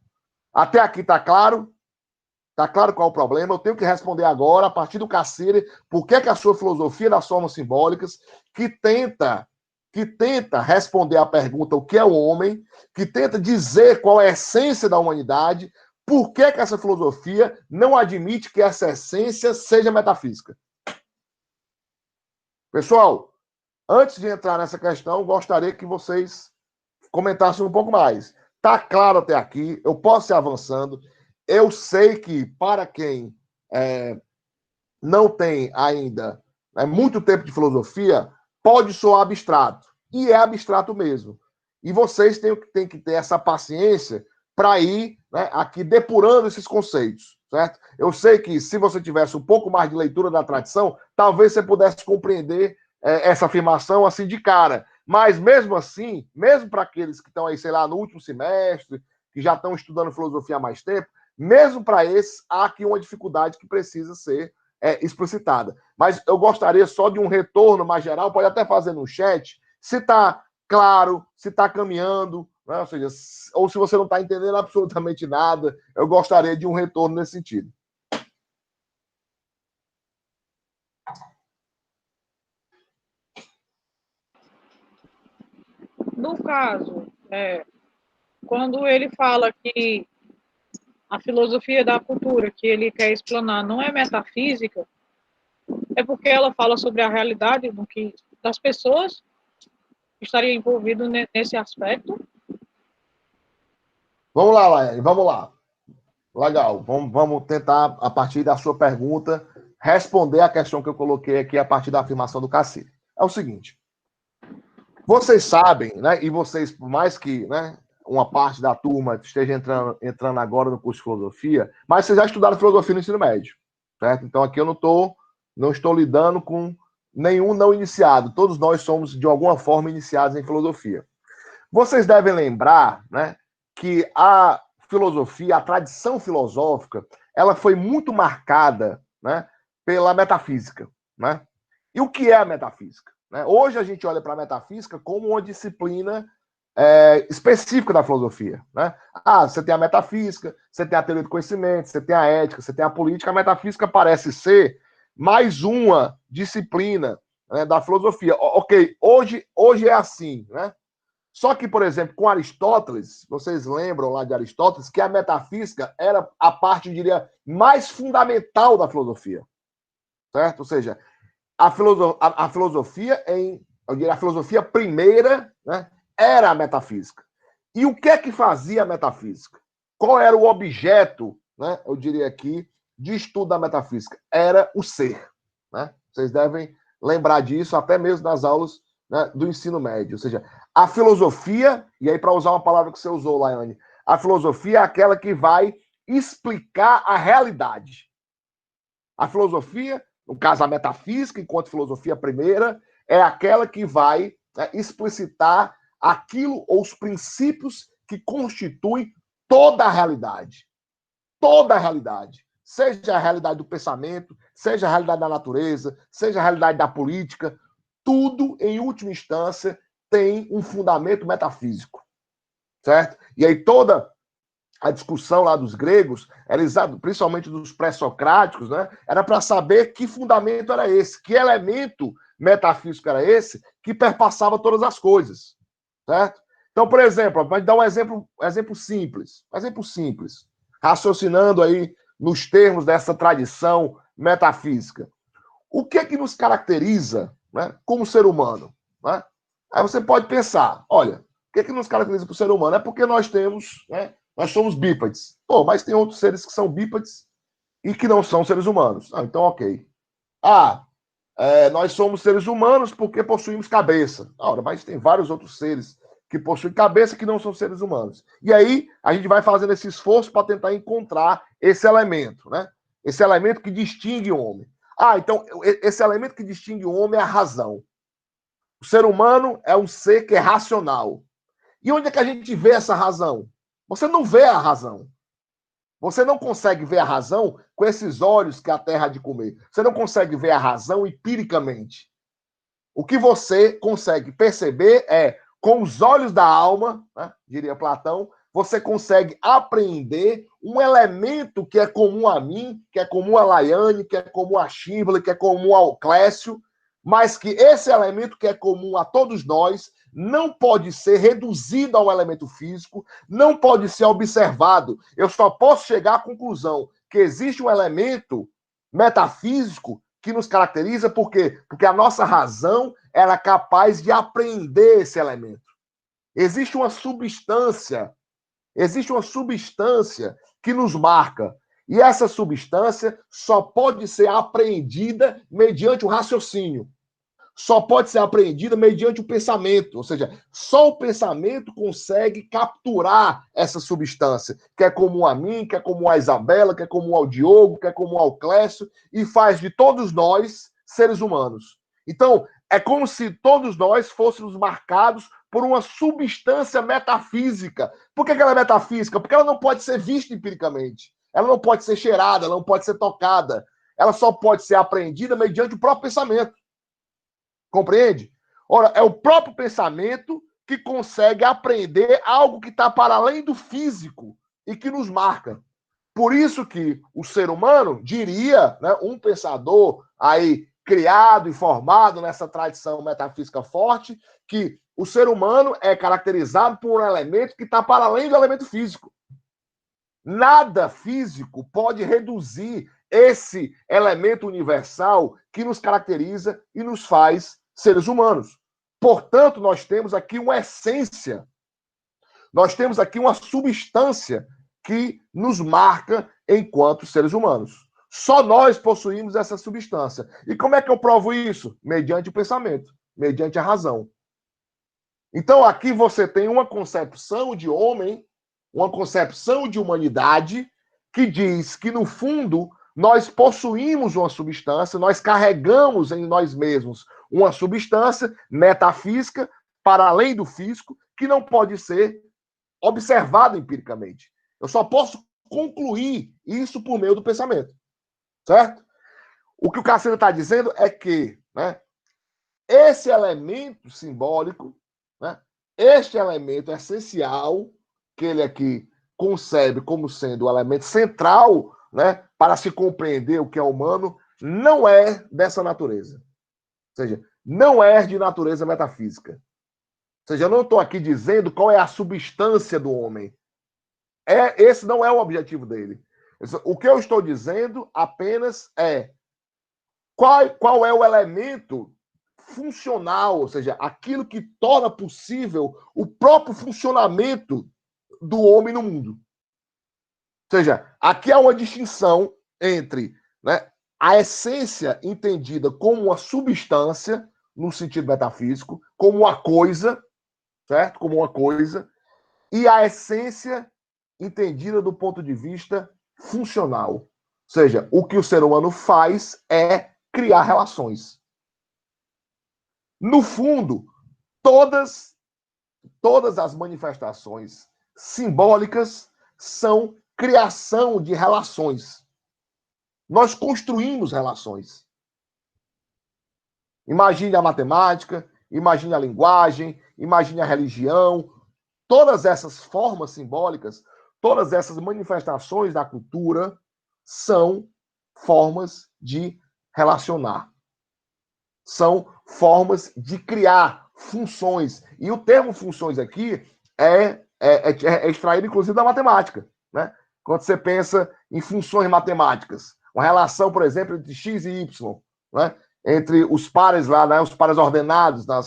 S1: Até aqui está claro? Tá claro qual é o problema? Eu tenho que responder agora, a partir do Cassiri, por que a sua filosofia das formas simbólicas, que tenta responder à pergunta o que é o homem, que tenta dizer qual é a essência da humanidade, por que essa filosofia não admite que essa essência seja metafísica. Pessoal, antes de entrar nessa questão, gostaria que vocês comentassem um pouco mais. Tá claro até aqui, eu posso ir avançando. Eu sei que, para quem não tem ainda muito tempo de filosofia, pode soar abstrato. E é abstrato mesmo. E vocês têm que ter essa paciência para ir, né, aqui depurando esses conceitos, certo? Eu sei que se você tivesse um pouco mais de leitura da tradição, talvez você pudesse compreender essa afirmação assim de cara. Mas mesmo assim, mesmo para aqueles que estão aí, sei lá, no último semestre, que já estão estudando filosofia há mais tempo, mesmo para esses, há aqui uma dificuldade que precisa ser explicitada. Mas eu gostaria só de um retorno mais geral, pode até fazer no chat, se está claro, se está caminhando, né? Ou seja, ou se você não está entendendo absolutamente nada, eu gostaria de um retorno nesse sentido.
S5: No caso, quando ele fala que a filosofia da cultura que ele quer explanar não é metafísica, é porque ela fala sobre a realidade das pessoas que estariam envolvidas nesse aspecto.
S1: Vamos lá, Laiane, vamos lá. Legal, vamos tentar, a partir da sua pergunta, responder a questão que eu coloquei aqui a partir da afirmação do Cassiri. É o seguinte, vocês sabem, né, e vocês, por mais que, né, uma parte da turma esteja entrando agora no curso de filosofia, mas vocês já estudaram filosofia no ensino médio, certo? Então aqui eu não estou lidando com nenhum não iniciado, todos nós somos de alguma forma iniciados em filosofia. Vocês devem lembrar, né, que a filosofia, a tradição filosófica, ela foi muito marcada, né, pela metafísica, né? E o que é a metafísica? Né? Hoje a gente olha para a metafísica como uma disciplina específica da filosofia. Né? Você tem a metafísica, você tem a teoria do conhecimento, você tem a ética, você tem a política. A metafísica parece ser mais uma disciplina, né, da filosofia. Ok, hoje é assim, né? Só que, por exemplo, com Aristóteles, vocês lembram lá de Aristóteles, que a metafísica era a parte, eu diria, mais fundamental da filosofia. Certo? Ou seja, a filosofia, eu diria, a filosofia primeira, né, era a metafísica. E o que é que fazia a metafísica? Qual era o objeto, né, eu diria aqui, de estudo da metafísica? Era o ser. Né? Vocês devem lembrar disso até mesmo nas aulas, né, do ensino médio. Ou seja, a filosofia, e aí para usar uma palavra que você usou, Laiane, a filosofia é aquela que vai explicar a realidade. A filosofia, no caso a metafísica, enquanto filosofia primeira, é aquela que vai, né, explicitar aquilo ou os princípios que constituem toda a realidade. Toda a realidade. Seja a realidade do pensamento, seja a realidade da natureza, seja a realidade da política, tudo, em última instância, tem um fundamento metafísico. Certo? E aí toda a discussão lá dos gregos, principalmente dos pré-socráticos, né, era para saber que fundamento era esse, que elemento metafísico era esse que perpassava todas as coisas. Certo? Então, por exemplo, vou dar um exemplo simples. Um exemplo simples. Raciocinando aí nos termos dessa tradição metafísica. O que é que nos caracteriza, né, como ser humano? Né? Aí você pode pensar, olha, o que é que nos caracteriza como ser humano? É porque nós temos, né, nós somos bípedes. Pô, mas tem outros seres que são bípedes e que não são seres humanos. Então, ok. Nós somos seres humanos porque possuímos cabeça. Ora, mas tem vários outros seres que possuem cabeça que não são seres humanos. E aí, a gente vai fazendo esse esforço para tentar encontrar esse elemento, né? Esse elemento que distingue o homem. Então, esse elemento que distingue o homem é a razão. O ser humano é um ser que é racional. E onde é que a gente vê essa razão? Você não vê a razão. Você não consegue ver a razão com esses olhos que a terra há de comer. Você não consegue ver a razão empiricamente. O que você consegue perceber é, com os olhos da alma, né, diria Platão, você consegue apreender um elemento que é comum a mim, que é comum a Laiane, que é comum a Shimble, que é comum ao Clécio, mas que esse elemento que é comum a todos nós não pode ser reduzido a um elemento físico, não pode ser observado. Eu só posso chegar à conclusão que existe um elemento metafísico que nos caracteriza, por quê? Porque a nossa razão era capaz de apreender esse elemento. Existe uma substância que nos marca. E essa substância só pode ser apreendida mediante o raciocínio. Só pode ser apreendida mediante o pensamento. Ou seja, só o pensamento consegue capturar essa substância, que é comum a mim, que é comum a Isabela, que é comum ao Diogo, que é comum ao Clécio, e faz de todos nós seres humanos. Então, é como se todos nós fôssemos marcados por uma substância metafísica. Por que ela é metafísica? Porque ela não pode ser vista empiricamente. Ela não pode ser cheirada, ela não pode ser tocada. Ela só pode ser apreendida mediante o próprio pensamento. Compreende? Ora, é o próprio pensamento que consegue aprender algo que está para além do físico e que nos marca. Por isso que o ser humano, diria, né, um pensador aí criado e formado nessa tradição metafísica forte, que o ser humano é caracterizado por um elemento que está para além do elemento físico. Nada físico pode reduzir esse elemento universal que nos caracteriza e nos faz seres humanos. Portanto, nós temos aqui uma essência, nós temos aqui uma substância que nos marca enquanto seres humanos. Só nós possuímos essa substância. E como é que eu provo isso? Mediante o pensamento, mediante a razão. Então, aqui você tem uma concepção de homem, uma concepção de humanidade, que diz que, no fundo, nós possuímos uma substância, nós carregamos em nós mesmos uma substância metafísica, para além do físico, que não pode ser observada empiricamente. Eu só posso concluir isso por meio do pensamento. Certo? O que o Cassino está dizendo é que, né, esse elemento simbólico, né, este elemento essencial, que ele aqui concebe como sendo o elemento central, né, para se compreender o que é humano, não é dessa natureza. Ou seja, não é de natureza metafísica. Ou seja, eu não estou aqui dizendo qual é a substância do homem. Esse não é o objetivo dele. O que eu estou dizendo apenas é qual é o elemento funcional, ou seja, aquilo que torna possível o próprio funcionamento do homem no mundo. Ou seja, aqui há uma distinção entre, né, a essência entendida como uma substância, no sentido metafísico, como uma coisa, certo? Como uma coisa, e a essência entendida do ponto de vista funcional. Ou seja, o que o ser humano faz é criar relações. No fundo, todas as manifestações simbólicas são criação de relações. Nós construímos relações. Imagine a matemática, imagine a linguagem, imagine a religião. Todas essas formas simbólicas, todas essas manifestações da cultura são formas de relacionar. São formas de criar funções. E o termo funções aqui é extraído, inclusive, da matemática. Né? Quando você pensa em funções matemáticas, uma relação, por exemplo, entre x e y, né? Entre os pares lá, né? Os pares ordenados na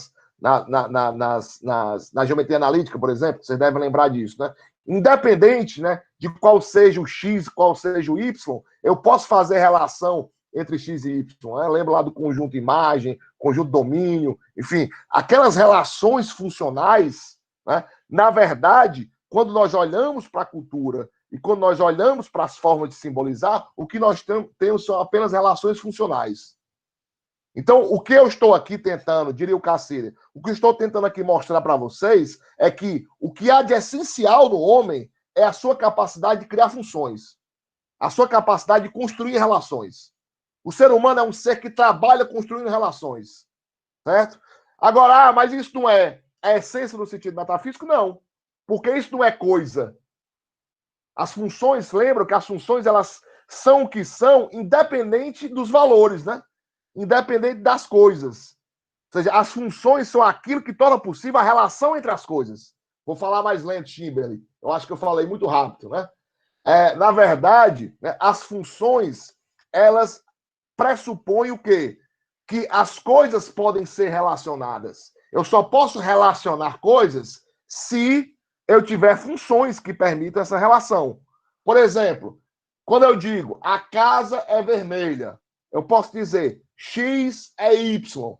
S1: geometria analítica, por exemplo, vocês devem lembrar disso, né? Independente, né, de qual seja o x, qual seja o y, eu posso fazer relação entre x e y. Né? Lembra lá do conjunto imagem, conjunto domínio, enfim, aquelas relações funcionais, né, na verdade, quando nós olhamos para a cultura e quando nós olhamos para as formas de simbolizar, o que nós temos são apenas relações funcionais. Então, o que eu estou aqui tentando, diria o Cassini, o que eu estou tentando aqui mostrar para vocês é que o que há de essencial no homem é a sua capacidade de criar funções, a sua capacidade de construir relações. O ser humano é um ser que trabalha construindo relações, certo? Agora, mas isso não é a essência no sentido metafísico? Não. Porque isso não é coisa. As funções, lembram que as funções, elas são o que são, independente dos valores, né? Independente das coisas. Ou seja, as funções são aquilo que torna possível a relação entre as coisas. Vou falar mais lento, Kimberly. Eu acho que eu falei muito rápido, né? Na verdade, né, as funções, elas pressupõem o quê? Que as coisas podem ser relacionadas. Eu só posso relacionar coisas se eu tiver funções que permitam essa relação. Por exemplo, quando eu digo a casa é vermelha, eu posso dizer X é Y.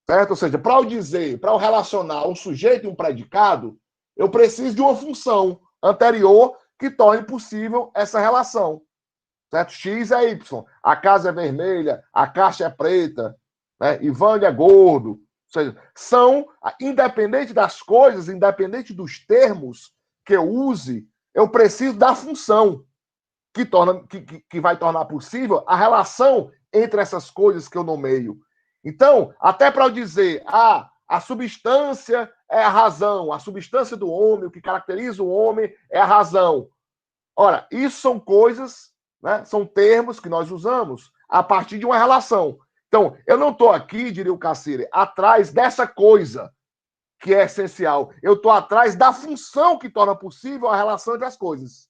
S1: Certo? Ou seja, para eu dizer, para eu relacionar um sujeito e um predicado, eu preciso de uma função anterior que torne possível essa relação. Certo? X é Y. A casa é vermelha, a caixa é preta, né? Ivan é gordo. Ou seja, são, independente das coisas, independente dos termos que eu use, eu preciso da função que vai tornar possível a relação entre essas coisas que eu nomeio. Então, até para eu dizer, a substância é a razão, a substância do homem, o que caracteriza o homem é a razão. Ora, isso são coisas, né, são termos que nós usamos a partir de uma relação. Então, eu não estou aqui, diria o Cassiri, atrás dessa coisa que é essencial. Eu estou atrás da função que torna possível a relação entre as coisas.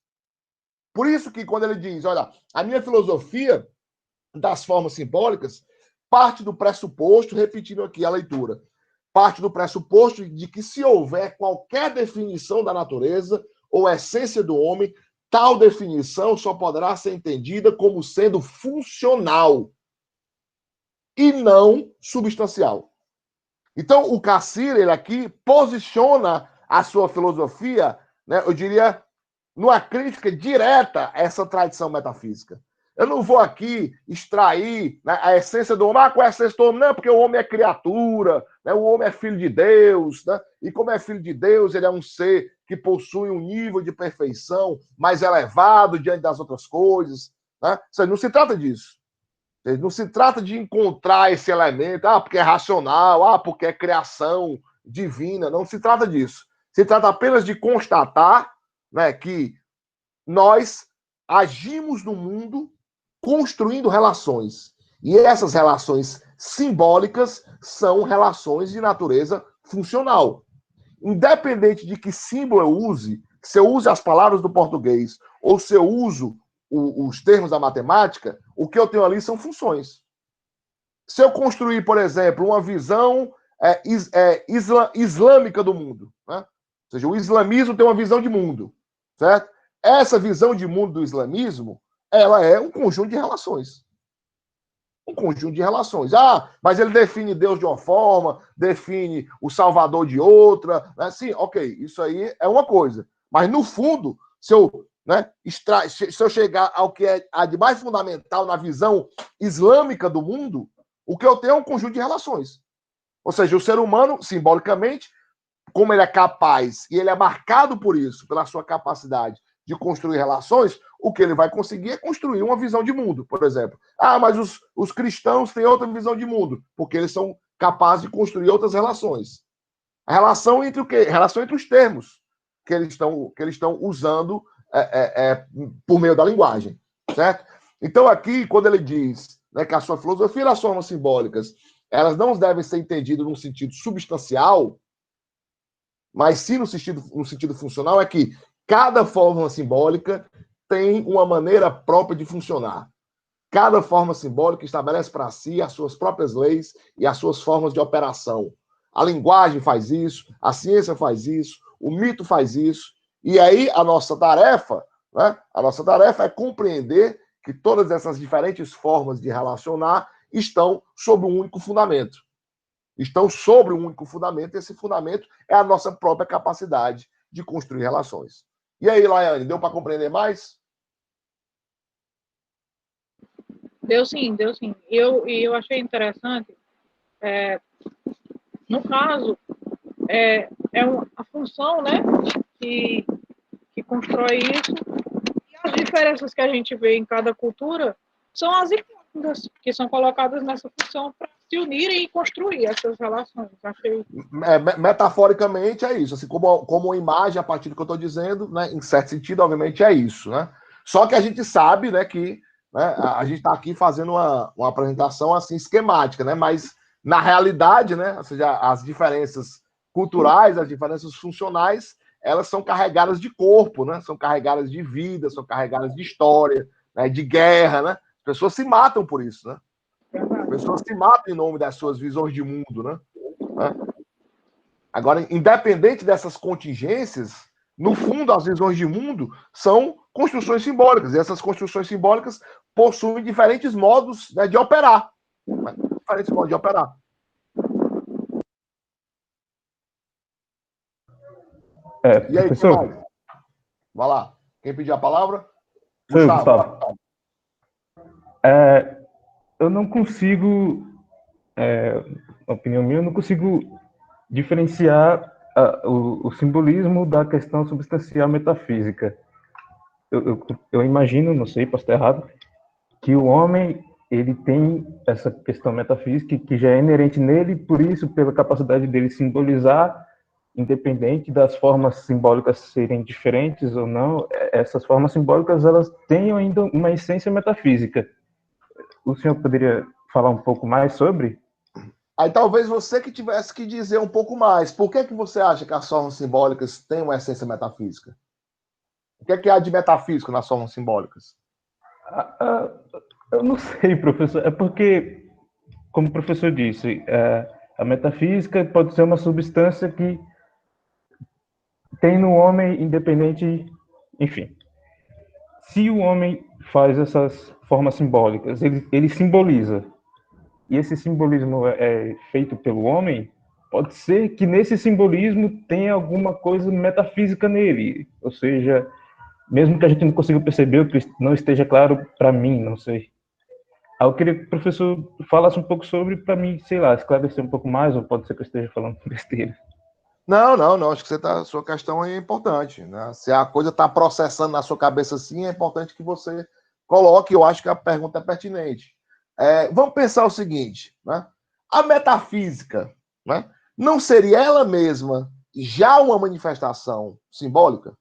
S1: Por isso que quando ele diz, olha, a minha filosofia das formas simbólicas parte do pressuposto, repetindo aqui a leitura, parte do pressuposto de que se houver qualquer definição da natureza ou essência do homem, tal definição só poderá ser entendida como sendo funcional e não substancial. Então, o Cassiri, ele aqui posiciona a sua filosofia, né, eu diria, numa crítica direta a essa tradição metafísica. Eu não vou aqui extrair, né, a essência do homem. Qual é a essência do homem? Não, porque o homem é criatura, né, o homem é filho de Deus, né, e como é filho de Deus, ele é um ser que possui um nível de perfeição mais elevado diante das outras coisas. Né? Não se trata disso. Não se trata de encontrar esse elemento, porque é racional, porque é criação divina. Não se trata disso. Se trata apenas de constatar, né, que nós agimos no mundo construindo relações. E essas relações simbólicas são relações de natureza funcional. Independente de que símbolo eu use, se eu uso as palavras do português ou se eu uso os termos da matemática, o que eu tenho ali são funções. Se eu construir, por exemplo, uma visão islâmica do mundo, né? Ou seja, o islamismo tem uma visão de mundo, certo? Essa visão de mundo do islamismo, ela é um conjunto de relações. Um conjunto de relações. Mas ele define Deus de uma forma, define o Salvador de outra. Né? Sim, ok, isso aí é uma coisa. Mas, no fundo, se eu chegar ao que é a de mais fundamental na visão islâmica do mundo, o que eu tenho é um conjunto de relações. Ou seja, o ser humano, simbolicamente, como ele é capaz, e ele é marcado por isso, pela sua capacidade de construir relações, o que ele vai conseguir é construir uma visão de mundo, por exemplo. Mas os cristãos têm outra visão de mundo, porque eles são capazes de construir outras relações. A relação entre o quê? A relação entre os termos que eles estão usando por meio da linguagem, certo? Então, aqui, quando ele diz, né, que a sua filosofia e as formas simbólicas, elas não devem ser entendidas num sentido substancial, mas sim no sentido funcional, é que cada forma simbólica tem uma maneira própria de funcionar. Cada forma simbólica estabelece para si as suas próprias leis e as suas formas de operação. A linguagem faz isso, a ciência faz isso, o mito faz isso. E aí a nossa tarefa, né? A nossa tarefa é compreender que todas essas diferentes formas de relacionar estão sob um único fundamento. Estão sobre um único fundamento, e esse fundamento é a nossa própria capacidade de construir relações. E aí, Laiane, deu para compreender mais?
S5: Deu sim, deu sim. Eu achei interessante, no caso, a função, né, que constrói isso, e as diferenças que a gente vê em cada cultura são as incógnitas que são colocadas nessa função para se unirem e construir essas relações. Achei.
S1: Metaforicamente é isso, assim, como uma imagem a partir do que eu estou dizendo, né, em certo sentido, obviamente, é isso, né? Só que a gente sabe, né, que, né, a gente está aqui fazendo uma apresentação assim esquemática, né? Mas na realidade, né, ou seja, as diferenças culturais, as diferenças funcionais, elas são carregadas de corpo, né? São carregadas de vida, são carregadas de história, né, de guerra, né? As pessoas se matam por isso, né? As pessoas se matam em nome das suas visões de mundo, né? Agora, independente dessas contingências, no fundo, as visões de mundo são construções simbólicas, e essas construções simbólicas possuem diferentes modos, né, de operar. Né? Diferentes modos de operar. E aí,
S2: professor?
S1: quem mais? Vai lá. Quem pediu a palavra?
S2: Sou eu,
S1: Gustavo.
S2: Gustavo. Eu não consigo, opinião minha, eu não consigo diferenciar o simbolismo da questão substancial metafísica. Eu imagino, não sei, posso estar errado, que o homem ele tem essa questão metafísica que já é inerente nele, por isso, pela capacidade dele simbolizar, independente das formas simbólicas serem diferentes ou não, essas formas simbólicas elas têm ainda uma essência metafísica. O senhor poderia falar um pouco mais sobre?
S1: Aí talvez você que tivesse que dizer um pouco mais. Por que você acha que as formas simbólicas têm uma essência metafísica? O que há de metafísico nas formas simbólicas?
S2: Eu não sei, professor. É porque, como o professor disse, a metafísica pode ser uma substância que tem no homem independente, enfim. Se o homem faz essas formas simbólicas, ele simboliza, e esse simbolismo é feito pelo homem, pode ser que nesse simbolismo tenha alguma coisa metafísica nele, ou seja, mesmo que a gente não consiga perceber, que não esteja claro para mim, não sei. Aí eu queria que o professor falasse um pouco sobre, para mim, sei lá, esclarecer um pouco mais, ou pode ser que eu esteja falando besteira.
S1: Não. Acho que sua questão é importante. Né? Se a coisa está processando na sua cabeça assim, é importante que você coloque. Eu acho que a pergunta é pertinente. Vamos pensar o seguinte: né? A metafísica, né, não seria ela mesma já uma manifestação simbólica?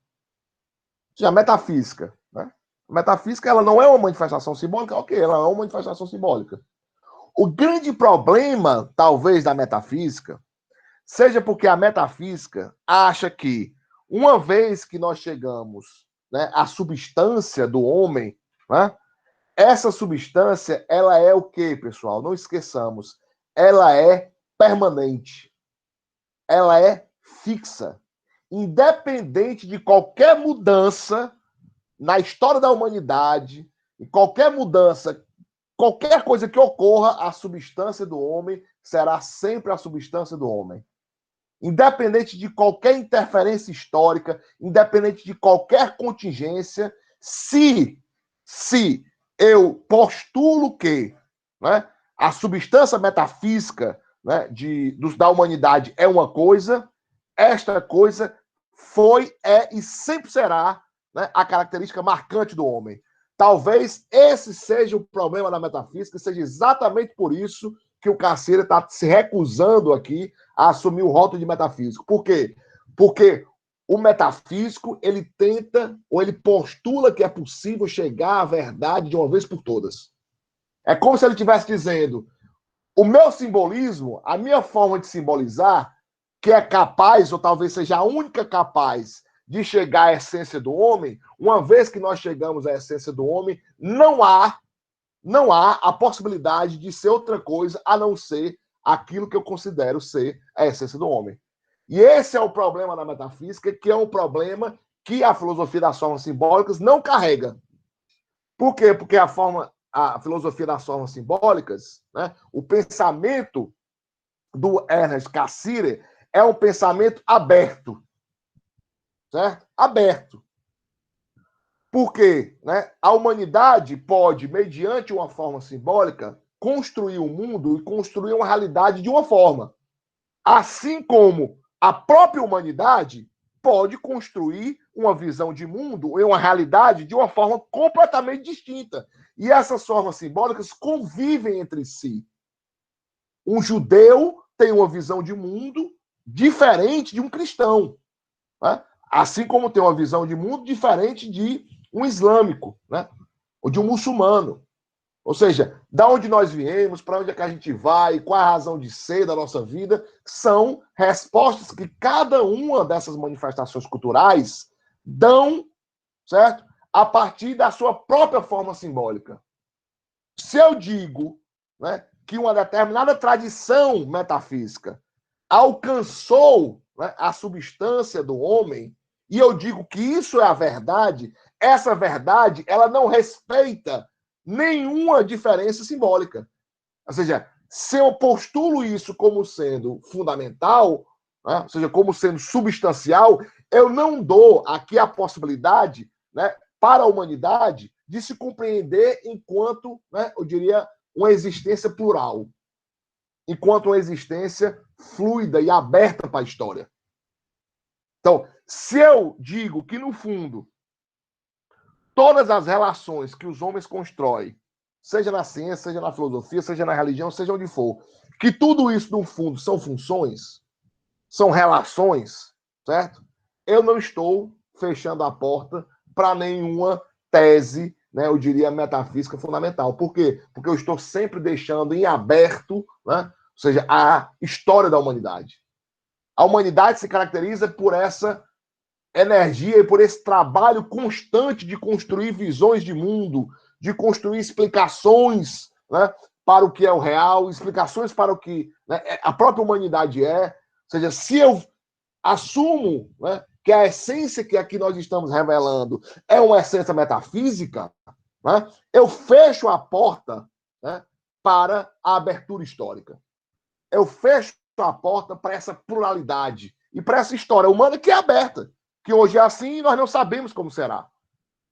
S1: Já a metafísica, né? A metafísica ela não é uma manifestação simbólica, ok, ela é uma manifestação simbólica. O grande problema, talvez, da metafísica seja porque a metafísica acha que, uma vez que nós chegamos, né, à substância do homem, né, essa substância, ela é o quê, pessoal? Não esqueçamos. Ela é permanente. Ela é fixa. Independente de qualquer mudança na história da humanidade, e qualquer mudança, qualquer coisa que ocorra, a substância do homem será sempre a substância do homem. Independente de qualquer interferência histórica, independente de qualquer contingência, se eu postulo que, né, a substância metafísica, né, da humanidade é uma coisa, esta coisa foi, é e sempre será, né, a característica marcante do homem. Talvez esse seja o problema da metafísica, seja exatamente por isso que o Caceira está se recusando aqui a assumir o rótulo de metafísico. Por quê? Porque o metafísico, ele tenta, ou ele postula que é possível chegar à verdade de uma vez por todas. É como se ele estivesse dizendo, o meu simbolismo, a minha forma de simbolizar, que é capaz, ou talvez seja a única capaz de chegar à essência do homem, uma vez que nós chegamos à essência do homem, não há a possibilidade de ser outra coisa a não ser aquilo que eu considero ser a essência do homem. E esse é o problema da metafísica, que é um problema que a filosofia das formas simbólicas não carrega. Por quê? Porque a filosofia das formas simbólicas, né, o pensamento do Ernest Cassirer é um pensamento aberto. Certo? Aberto. Porque, né, a humanidade pode, mediante uma forma simbólica, construir o mundo e construir uma realidade de uma forma. Assim como a própria humanidade pode construir uma visão de mundo e uma realidade de uma forma completamente distinta. E essas formas simbólicas convivem entre si. um judeu tem uma visão de mundo diferente de um cristão, né? Assim como tem uma visão de mundo diferente de um islâmico, né? Ou de um muçulmano. Ou seja, da onde nós viemos, para onde é que a gente vai, qual a razão de ser da nossa vida, são respostas que cada uma dessas manifestações culturais dão, certo? A partir da sua própria forma simbólica. Se eu digo, né, que uma determinada tradição metafísica alcançou, né, a substância do homem, e eu digo que isso é a verdade, essa verdade ela não respeita nenhuma diferença simbólica. Ou seja, se eu postulo isso como sendo fundamental, né, ou seja, como sendo substancial, eu não dou aqui a possibilidade, né, para a humanidade de se compreender enquanto, né, eu diria, uma existência plural, enquanto uma existência fluida e aberta para a história. Então, se eu digo que, no fundo, todas as relações que os homens constroem, seja na ciência, seja na filosofia, seja na religião, seja onde for, que tudo isso, no fundo, são funções, são relações, certo? Eu não estou fechando a porta para nenhuma tese, né, eu diria, metafísica fundamental. Por quê? Porque eu estou sempre deixando em aberto, né, ou seja, a história da humanidade. A humanidade se caracteriza por essa energia e por esse trabalho constante de construir visões de mundo, de construir explicações, né, para o que é o real, explicações para o que, né, a própria humanidade é. Ou seja, se eu assumo, né, que a essência que aqui nós estamos revelando é uma essência metafísica, né, eu fecho a porta, né, para a abertura histórica. Eu fecho a porta para essa pluralidade e para essa história humana que é aberta, que hoje é assim e nós não sabemos como será.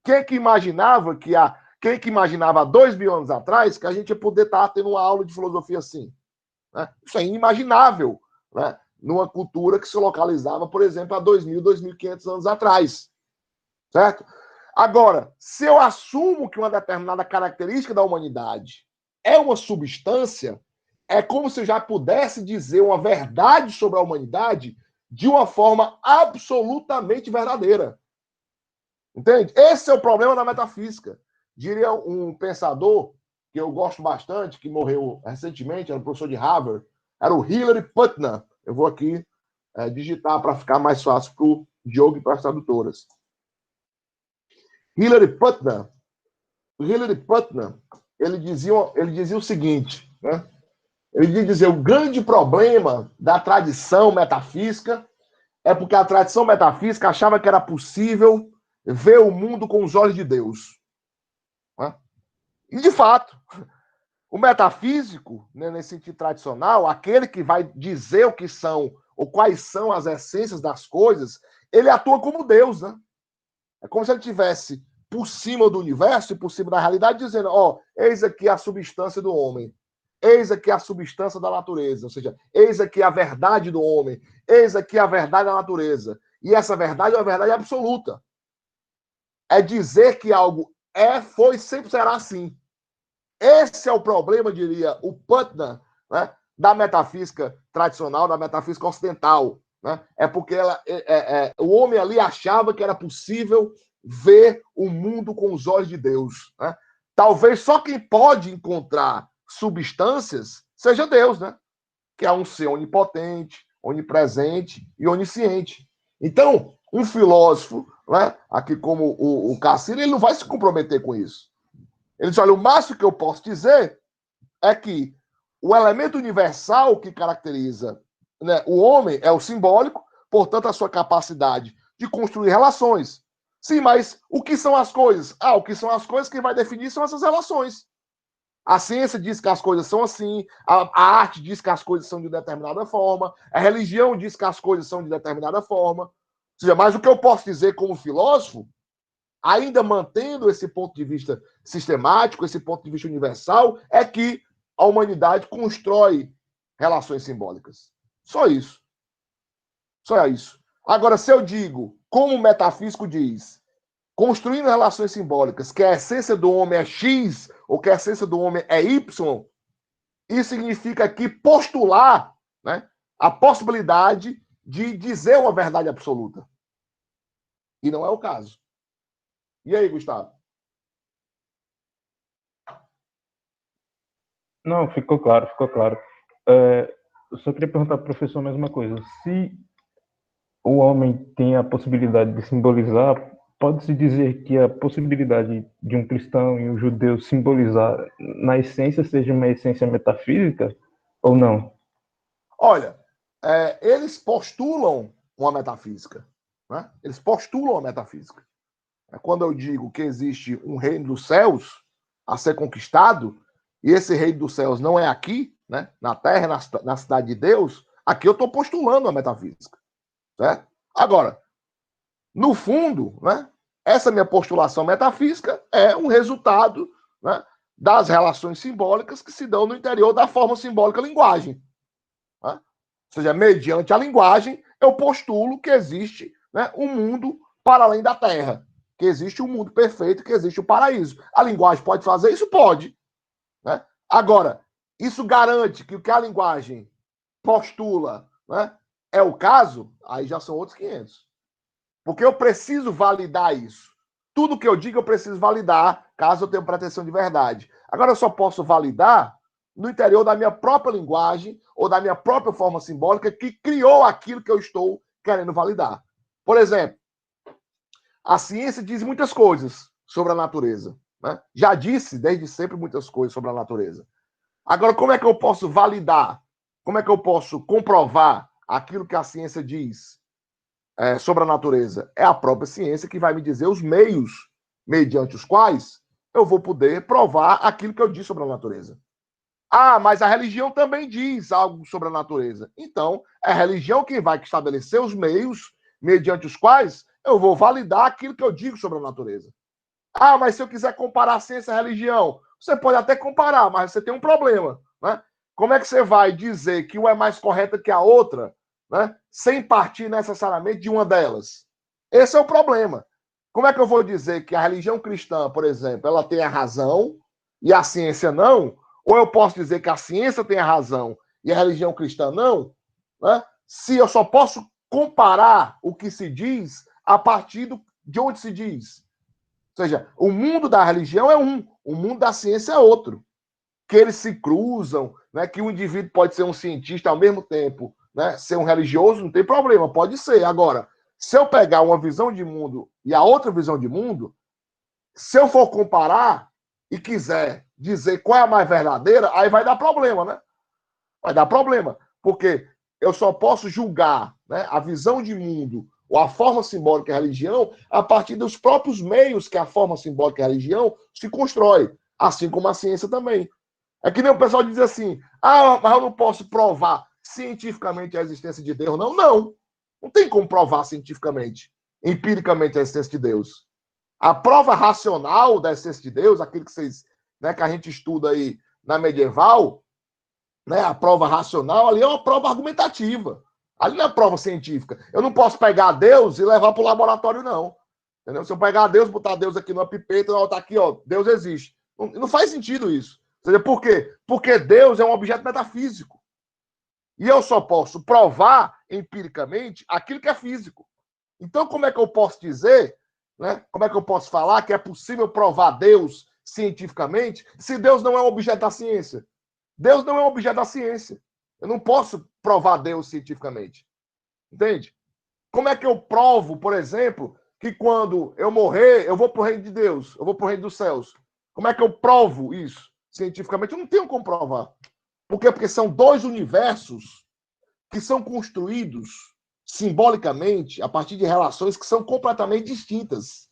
S1: Quem que imaginava há 2.000 anos atrás que a gente ia poder estar tendo uma aula de filosofia assim? Né? Isso é inimaginável, né? Numa cultura que se localizava, por exemplo, há 2.000, 2.500 anos atrás. Certo? Agora, se eu assumo que uma determinada característica da humanidade é uma substância, é como se eu já pudesse dizer uma verdade sobre a humanidade de uma forma absolutamente verdadeira. Entende? Esse é o problema da metafísica. Diria um pensador que eu gosto bastante, que morreu recentemente, era um professor de Harvard, era o Hilary Putnam. Eu vou aqui digitar para ficar mais fácil para o Diogo e para as tradutoras. Hilary Putnam, ele dizia o seguinte, né? Ele dizia, o grande problema da tradição metafísica é porque a tradição metafísica achava que era possível ver o mundo com os olhos de Deus. Né? E, de fato, o metafísico, né, nesse sentido tradicional, aquele que vai dizer o que são, ou quais são as essências das coisas, ele atua como Deus, né? É como se ele estivesse por cima do universo e por cima da realidade, dizendo, ó, eis aqui a substância do homem, eis aqui a substância da natureza, ou seja, eis aqui a verdade do homem, eis aqui a verdade da natureza. E essa verdade é uma verdade absoluta. É dizer que algo foi, sempre será assim. Esse é o problema, diria o Putnam, né, da metafísica tradicional, da metafísica ocidental. Né? É porque o homem ali achava que era possível ver o mundo com os olhos de Deus. Né? Talvez só quem pode encontrar substâncias seja Deus, né? Que é um ser onipotente, onipresente e onisciente. Então, um filósofo, né, aqui como o Cassino, ele não vai se comprometer com isso. Ele diz, olha, o máximo que eu posso dizer é que o elemento universal que caracteriza, né, o homem é o simbólico, portanto, a sua capacidade de construir relações. Sim, mas o que são as coisas? O que são as coisas, quem vai definir são essas relações. A ciência diz que as coisas são assim, a arte diz que as coisas são de determinada forma, a religião diz que as coisas são de determinada forma. Ou seja, mas o que eu posso dizer como filósofo, ainda mantendo esse ponto de vista sistemático, esse ponto de vista universal, é que a humanidade constrói relações simbólicas. Só isso. Só isso. Agora, se eu digo, como o metafísico diz, construindo relações simbólicas, que a essência do homem é X, ou que a essência do homem é Y, Isso significa aqui postular, né, a possibilidade de dizer uma verdade absoluta. E não é o caso. E aí, Gustavo?
S2: Não, ficou claro, ficou claro. Eu só queria perguntar para o professor a mesma coisa. Se o homem tem a possibilidade de simbolizar, pode-se dizer que a possibilidade de um cristão e um judeu simbolizar, na essência, seja uma essência metafísica ou não?
S1: Olha, eles postulam uma metafísica. Né? Eles postulam a metafísica. Quando eu digo que existe um reino dos céus a ser conquistado, e esse reino dos céus não é aqui, né, na terra, na cidade de Deus, aqui eu estou postulando a metafísica. Certo? Agora, no fundo, né, essa minha postulação metafísica é um resultado, né, das relações simbólicas que se dão no interior da forma simbólica linguagem. Né? Ou seja, mediante a linguagem, eu postulo que existe, né, um mundo para além da Terra, que existe um mundo perfeito, que existe o paraíso. A linguagem pode fazer isso? Pode. Né? Agora, isso garante que o que a linguagem postula, né, é o caso? Aí já são outros 500. Porque eu preciso validar isso. Tudo que eu digo eu preciso validar, caso eu tenha pretensão de verdade. Agora eu só posso validar no interior da minha própria linguagem ou da minha própria forma simbólica que criou aquilo que eu estou querendo validar. Por exemplo, a ciência diz muitas coisas sobre a natureza. Né? Já disse desde sempre muitas coisas sobre a natureza. Agora, como é que eu posso validar? Como é que eu posso comprovar aquilo que a ciência diz sobre a natureza? É a própria ciência que vai me dizer os meios mediante os quais eu vou poder provar aquilo que eu disse sobre a natureza. Ah, mas a religião também diz algo sobre a natureza. Então, é a religião quem vai estabelecer os meios mediante os quais eu vou validar aquilo que eu digo sobre a natureza. Ah, mas se eu quiser comparar ciência e religião, você pode até comparar, mas você tem um problema. Né? Como é que você vai dizer que uma é mais correta que a outra, né, sem partir necessariamente de uma delas? Esse é o problema. Como é que eu vou dizer que a religião cristã, por exemplo, ela tem a razão e a ciência não? Ou eu posso dizer que a ciência tem a razão e a religião cristã não? Né? Se eu só posso comparar o que se diz a partir de onde se diz. Ou seja, o mundo da religião é um, o mundo da ciência é outro. Que eles se cruzam, né? Que o indivíduo pode ser um cientista ao mesmo tempo, né? Ser um religioso, não tem problema, pode ser. Agora, se eu pegar uma visão de mundo e a outra visão de mundo, se eu for comparar e quiser dizer qual é a mais verdadeira, aí vai dar problema, né? Vai dar problema. Porque eu só posso julgar, né, a visão de mundo ou a forma simbólica da religião a partir dos próprios meios que a forma simbólica da religião se constrói, assim como a ciência também. É que nem o pessoal diz assim, ah, mas eu não posso provar cientificamente a existência de Deus. Não, não. Não tem como provar cientificamente, empiricamente a existência de Deus. A prova racional da existência de Deus, aquilo que vocês, né, que a gente estuda aí na medieval, né, a prova racional, ali é uma prova argumentativa. Ali não é prova científica. Eu não posso pegar Deus e levar para o laboratório, não. Entendeu? Se eu pegar Deus, botar Deus aqui numa pipeta, não, tá aqui, ó, Deus existe. Não faz sentido isso. Ou seja, por quê? Porque Deus é um objeto metafísico. E eu só posso provar empiricamente aquilo que é físico. Então, como é que eu posso dizer, né? Como é que eu posso falar que é possível provar Deus cientificamente se Deus não é um objeto da ciência? Deus não é um objeto da ciência. Eu não posso provar Deus cientificamente. Entende? Como é que eu provo, por exemplo, que quando eu morrer, eu vou para o reino de Deus, eu vou para o reino dos céus? Como é que eu provo isso cientificamente? Eu não tenho como provar. Por quê? Porque são dois universos que são construídos simbolicamente a partir de relações que são completamente distintas.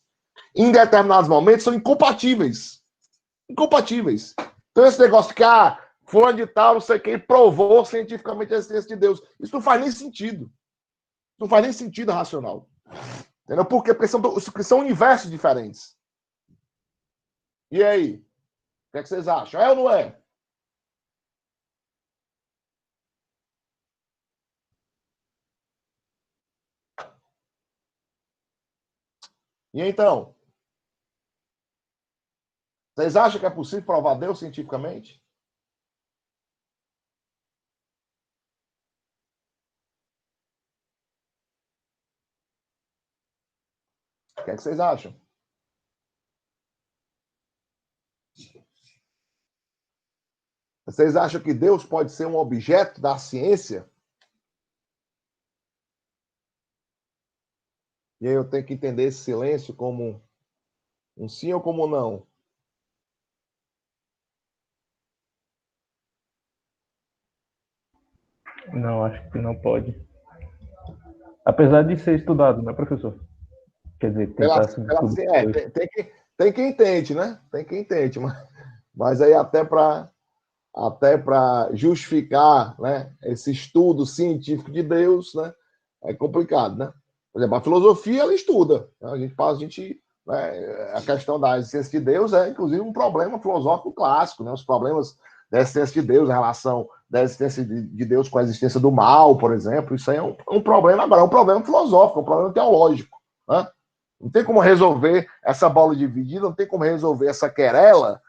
S1: Em determinados momentos são incompatíveis. Incompatíveis. Então esse negócio que, fulano de tal, não sei quem, provou cientificamente a existência de Deus. Isso não faz nem sentido. Não faz nem sentido racional. Entendeu? Por quê? Porque são universos diferentes. E aí? O que é que vocês acham? É ou não é? E então? Vocês acham que é possível provar Deus cientificamente? O que é que vocês acham? Vocês acham que Deus pode ser um objeto da ciência? E aí eu tenho que entender esse silêncio como um sim ou como um não?
S2: Não, acho que não pode. Apesar de ser estudado, né, professor? Quer dizer, tentar se descobrir.
S1: Tem quem entende, né? Tem quem entende, mas aí até para justificar, né, esse estudo científico de Deus, né, é complicado, né? Por exemplo, a filosofia ela estuda, né? Né, a questão da existência de Deus é inclusive um problema filosófico clássico, né? Os problemas da existência de Deus, a relação da existência de Deus com a existência do mal, por exemplo, isso aí é um problema agora, é um problema filosófico, é um problema teológico, né? Não tem como resolver essa bola dividida, não tem como resolver essa querela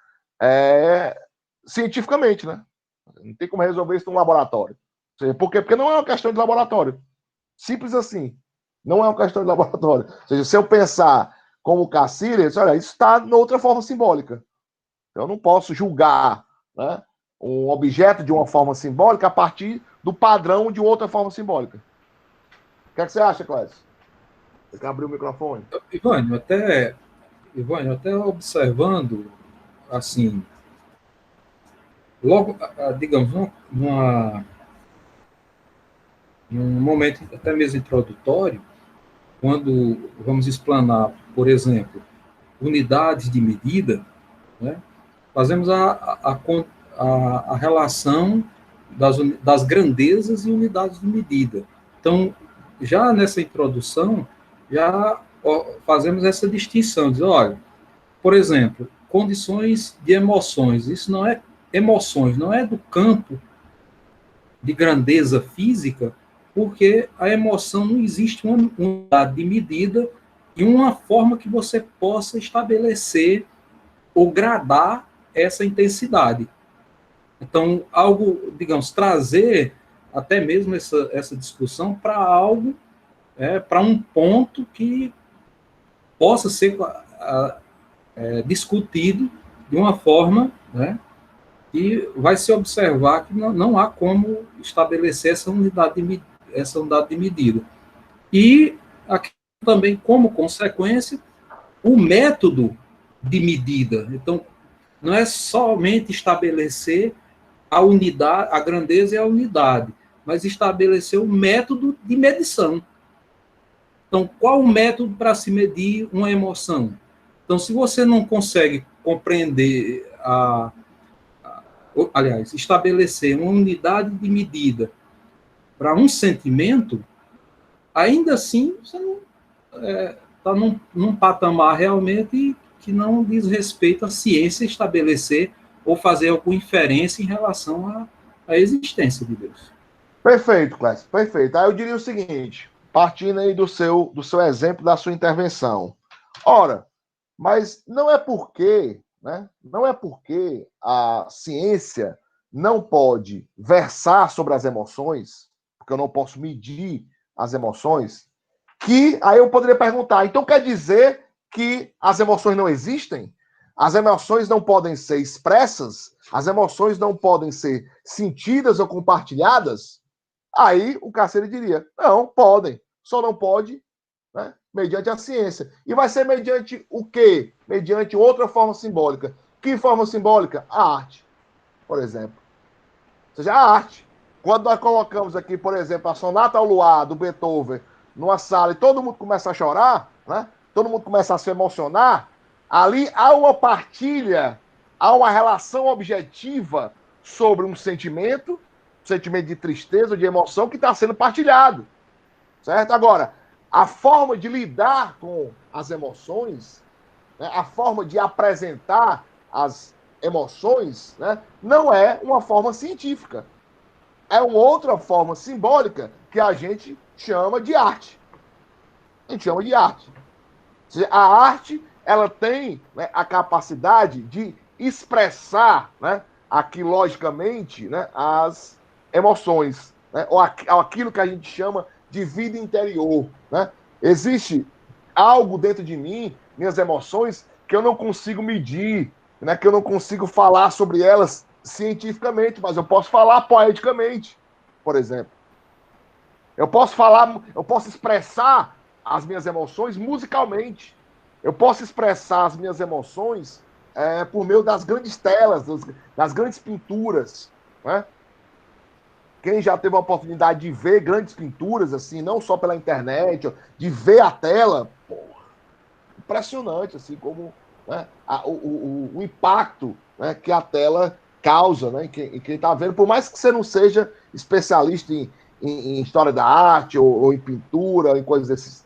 S1: cientificamente, né? Não tem como resolver isso num laboratório. Por quê? Porque não é uma questão de laboratório. Simples assim. Não é uma questão de laboratório. Ou seja, se eu pensar como Cassirer, olha, isso está noutra forma simbólica. Eu não posso julgar, né, um objeto de uma forma simbólica a partir do padrão de outra forma simbólica. O que é que você acha, Clécio? Você quer abrir o microfone?
S4: Ivânio, até observando, assim, logo, digamos, num momento até mesmo introdutório, quando vamos explanar, por exemplo, unidades de medida, né, fazemos a relação das grandezas e unidades de medida. Então, já nessa introdução, já fazemos essa distinção, diz, olha, por exemplo, condições de emoções, isso não é emoções, não é do campo de grandeza física, porque a emoção não existe uma unidade de medida e uma forma que você possa estabelecer ou gradar essa intensidade. Então, algo, digamos, trazer até mesmo essa discussão para algo, para um ponto que possa ser discutido de uma forma, né, e vai se observar que não há como estabelecer essa unidade de medida. E aqui também, como consequência, o método de medida. Então, não é somente estabelecer a unidade, a grandeza e a unidade, mas estabelecer o método de medição. Então, qual o método para se medir uma emoção? Então, se você não consegue compreender aliás, estabelecer uma unidade de medida para um sentimento, ainda assim você não está num patamar realmente que não diz respeito à ciência estabelecer ou fazer alguma inferência em relação à existência de Deus.
S1: Perfeito, Clécio, perfeito. Aí eu diria o seguinte, partindo aí do seu exemplo, da sua intervenção. Ora, mas não é porque, né? Não é porque a ciência não pode versar sobre as emoções, porque eu não posso medir as emoções, que aí eu poderia perguntar, então quer dizer que as emoções não existem? As emoções não podem ser expressas? As emoções não podem ser sentidas ou compartilhadas? Aí o Cassirer diria, não, podem, só não pode, né, mediante a ciência. E vai ser mediante o quê? Mediante outra forma simbólica. Que forma simbólica? A arte, por exemplo. Ou seja, a arte. Quando nós colocamos aqui, por exemplo, a Sonata ao Luar, do Beethoven, numa sala e todo mundo começa a chorar, né? Todo mundo começa a se emocionar, ali há uma partilha, há uma relação objetiva sobre um sentimento de tristeza, de emoção, que está sendo partilhado. Certo? Agora, a forma de lidar com as emoções, né, a forma de apresentar as emoções, né, não é uma forma científica. É uma outra forma simbólica que a gente chama de arte. A gente chama de arte. A arte, ela tem, né, a capacidade de expressar, né, aqui logicamente, né, as emoções, né, ou aquilo que a gente chama de vida interior, né? Existe algo dentro de mim, minhas emoções, que eu não consigo medir, né? Que eu não consigo falar sobre elas cientificamente, mas eu posso falar poeticamente, por exemplo. Eu posso expressar as minhas emoções musicalmente. Eu posso expressar as minhas emoções por meio das grandes telas, das grandes pinturas, né? Quem já teve a oportunidade de ver grandes pinturas, assim, não só pela internet, de ver a tela, porra, impressionante, assim, como, né, o impacto, né, que a tela causa, né, em quem está vendo, por mais que você não seja especialista em história da arte, ou em pintura, ou em coisas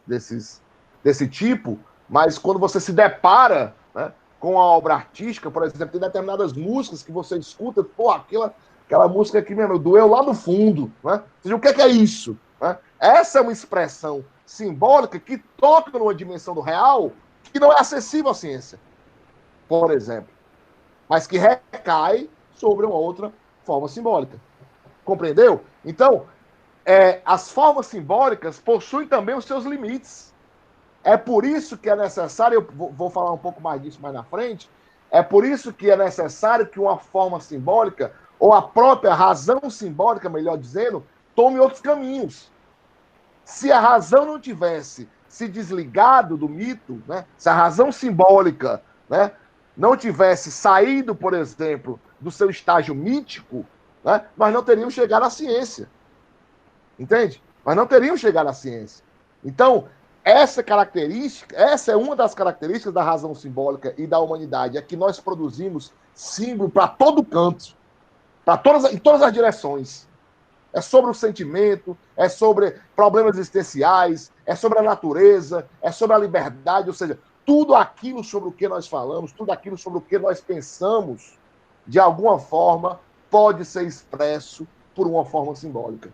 S1: desse tipo, mas quando você se depara, né, com a obra artística, por exemplo, tem determinadas músicas que você escuta, pô, aquela música aqui mesmo, doeu lá no fundo, né? Ou seja, o que é isso? Né? Essa é uma expressão simbólica que toca numa dimensão do real que não é acessível à ciência, por exemplo, mas que recai sobre uma outra forma simbólica. Compreendeu? Então, as formas simbólicas possuem também os seus limites. É por isso que é necessário, eu vou falar um pouco mais disso mais na frente, é por isso que é necessário que uma forma simbólica, ou a própria razão simbólica, melhor dizendo, tome outros caminhos. Se a razão não tivesse se desligado do mito, né, se a razão simbólica, né, não tivesse saído, por exemplo, do seu estágio mítico, né, nós não teríamos chegado à ciência. Entende? Nós não teríamos chegado à ciência. Então, essa é uma das características da razão simbólica e da humanidade, é que nós produzimos símbolo para todo canto, em todas as direções. É sobre o sentimento, é sobre problemas existenciais, é sobre a natureza, é sobre a liberdade, ou seja, tudo aquilo sobre o que nós falamos, tudo aquilo sobre o que nós pensamos, de alguma forma, pode ser expresso por uma forma simbólica.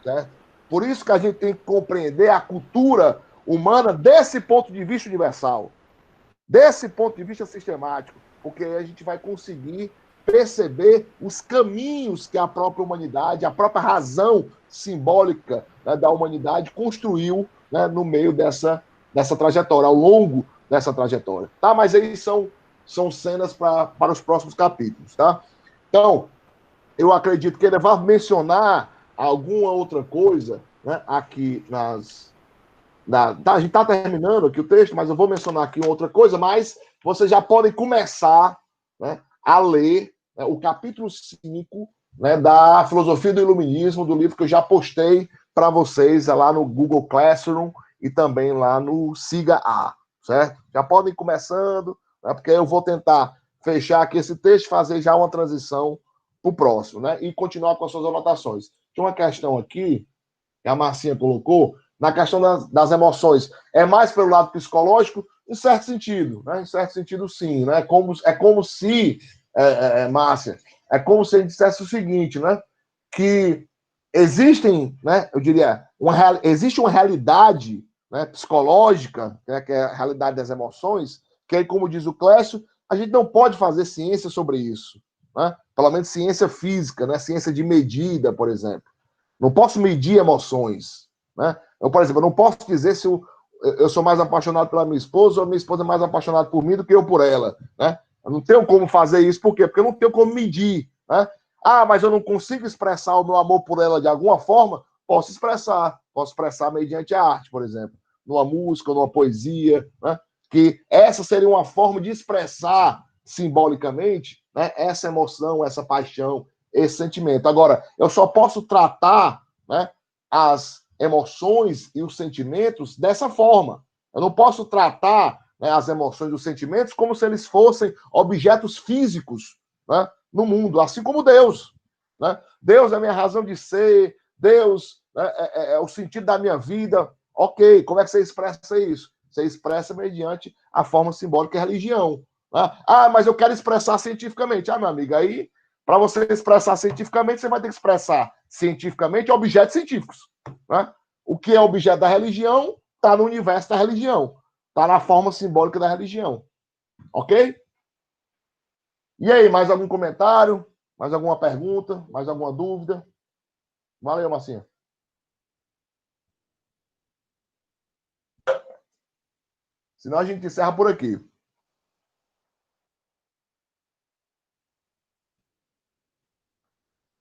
S1: Certo? Por isso que a gente tem que compreender a cultura humana desse ponto de vista universal, desse ponto de vista sistemático, porque aí a gente vai conseguir perceber os caminhos que a própria humanidade, a própria razão simbólica, né, da humanidade construiu, né, no meio dessa trajetória, ao longo dessa trajetória. Tá? Mas aí são cenas para os próximos capítulos. Tá? Então, eu acredito que ele vai mencionar alguma outra coisa, né, aqui a gente está terminando aqui o texto, mas eu vou mencionar aqui outra coisa, mas vocês já podem começar, né, a ler, né, o capítulo 5, né, da Filosofia do Iluminismo, do livro que eu já postei para vocês lá no Google Classroom e também lá no Siga A, certo? Já podem ir começando, né, porque eu vou tentar fechar aqui esse texto, fazer já uma transição para o próximo, né, e continuar com as suas anotações. Tem uma questão aqui que a Marcinha colocou, na questão das emoções. É mais pelo lado psicológico, em certo sentido, né? Em certo sentido, sim. Né? É como se, Márcia, é como se ele dissesse o seguinte, né? Que existem, né, eu diria, existe uma realidade, né, psicológica, né, que é a realidade das emoções, que aí, como diz o Clécio, a gente não pode fazer ciência sobre isso. Né? Pelo menos ciência física, né? Ciência de medida, por exemplo. Não posso medir emoções. Né? Eu, por exemplo, não posso dizer se eu sou mais apaixonado pela minha esposa ou a minha esposa é mais apaixonada por mim do que eu por ela. Né? Eu não tenho como fazer isso. Por quê? Porque eu não tenho como medir. Né? Ah, mas eu não consigo expressar o meu amor por ela de alguma forma? Posso expressar. Posso expressar mediante a arte, por exemplo. Numa música, numa poesia. Né? Que essa seria uma forma de expressar simbolicamente, né, essa emoção, essa paixão, esse sentimento. Agora, eu só posso tratar, né, as emoções e os sentimentos dessa forma. Eu não posso tratar, né, as emoções e os sentimentos como se eles fossem objetos físicos, né, no mundo, assim como Deus. Né? Deus é a minha razão de ser, Deus, né, é o sentido da minha vida. Ok, como é que você expressa isso? Você expressa mediante a forma simbólica e a religião. Né? Ah, mas eu quero expressar cientificamente. Ah, meu amigo, aí para você expressar cientificamente, você vai ter que expressar cientificamente objetos científicos. Né? O que é objeto da religião está no universo da religião. Está na forma simbólica da religião. Ok? E aí, mais algum comentário? Mais alguma pergunta? Mais alguma dúvida? Valeu, Marcinha. Senão a gente encerra por aqui.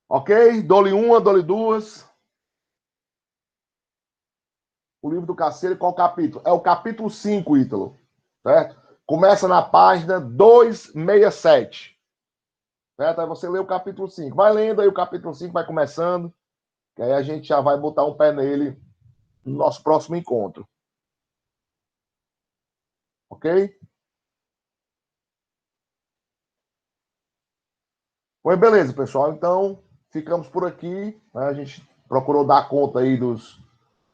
S1: Ok? Dou-lhe uma, dou-lhe duas. O livro do Carcereiro, qual capítulo? É o capítulo 5, Ítalo. Certo? Começa na página 267. Certo? Aí você lê o capítulo 5. Vai lendo aí o capítulo 5, vai começando. Que aí a gente já vai botar um pé nele no nosso próximo encontro. Ok? Pois beleza, pessoal. Então, ficamos por aqui. Né? A gente procurou dar conta aí dos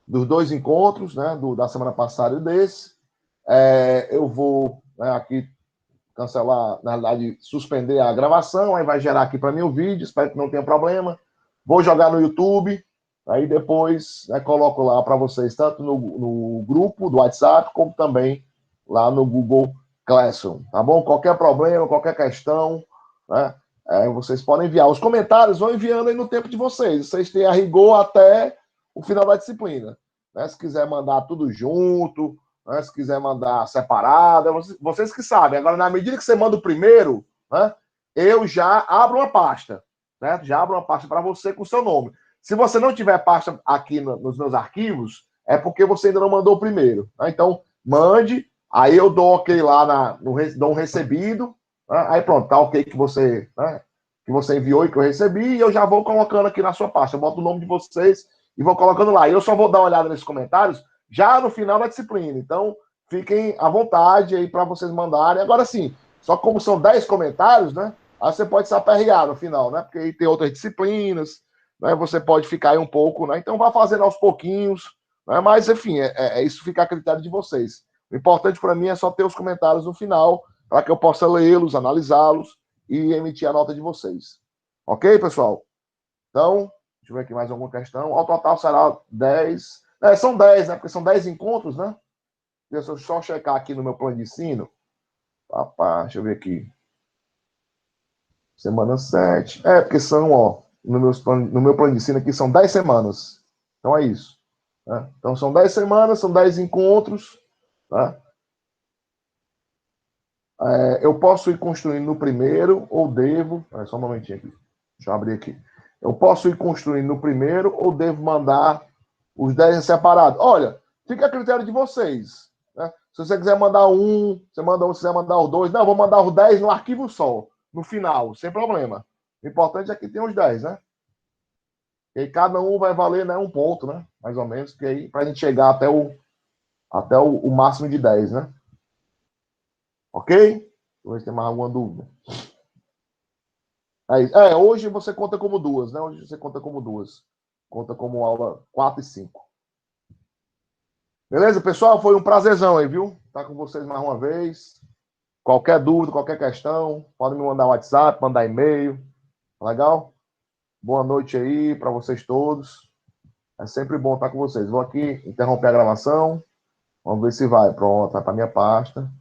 S1: dois encontros, né? Da semana passada e desse. Eu vou, né, aqui cancelar, na realidade, suspender a gravação, aí vai gerar aqui para mim o vídeo, espero que não tenha problema. Vou jogar no YouTube, aí depois, né, coloco lá para vocês, tanto no grupo do WhatsApp, como também lá no Google Classroom, tá bom? Qualquer problema, qualquer questão, né, vocês podem enviar. Os comentários vão enviando aí no tempo de vocês. Vocês têm a rigor até o final da disciplina. Né? Se quiser mandar tudo junto, né? Se quiser mandar separado, vocês que sabem. Agora, na medida que você manda o primeiro, né, eu já abro uma pasta. Né? Já abro uma pasta para você com o seu nome. Se você não tiver pasta aqui nos meus arquivos, é porque você ainda não mandou o primeiro. Né? Então, mande, aí eu dou ok lá, dou um recebido, né? Aí pronto, tá ok que você, né, que você enviou e que eu recebi, e eu já vou colocando aqui na sua pasta. Eu boto o nome de vocês e vou colocando lá. E eu só vou dar uma olhada nesses comentários já no final da disciplina. Então, fiquem à vontade aí para vocês mandarem. Agora sim, só como são 10 comentários, né? Aí você pode se aperrear no final, né? Porque aí tem outras disciplinas, né? Você pode ficar aí um pouco, né? Então, vá fazendo aos pouquinhos, né? Mas, enfim, isso fica a critério de vocês. O importante para mim é só ter os comentários no final, para que eu possa lê-los, analisá-los e emitir a nota de vocês. Ok, pessoal? Então, deixa eu ver aqui mais alguma questão. Ao total será 10. São 10, né? Porque são 10 encontros, né? Deixa eu só checar aqui no meu plano de ensino. Deixa eu ver aqui. Semana 7. Porque são, ó, no meu plano de ensino aqui são 10 semanas. Então é isso. Né? Então são 10 semanas, são 10 encontros. Tá? Eu posso ir construindo no primeiro ou devo. Só um momentinho aqui. Deixa eu abrir aqui. Eu posso ir construindo no primeiro ou devo mandar os 10 em separado? Olha, fica a critério de vocês. Né? Se você quiser mandar um, você manda um, se quiser mandar os dois. Não, eu vou mandar os 10 no arquivo só, no final, sem problema. O importante é que tem os 10, né? E aí cada um vai valer, né, um ponto, né? Mais ou menos, que aí, para a gente chegar até o máximo de 10, né? Ok? Deixa eu ver se tem mais alguma dúvida. Hoje você conta como duas, né? Hoje você conta como duas. Conta como aula 4 e 5. Beleza, pessoal? Foi um prazerzão aí, viu? Estar com vocês mais uma vez. Qualquer dúvida, qualquer questão, podem me mandar WhatsApp, mandar e-mail. Legal? Boa noite aí para vocês todos. É sempre bom estar com vocês. Vou aqui interromper a gravação. Vamos ver se vai. Pronto, vai para minha pasta.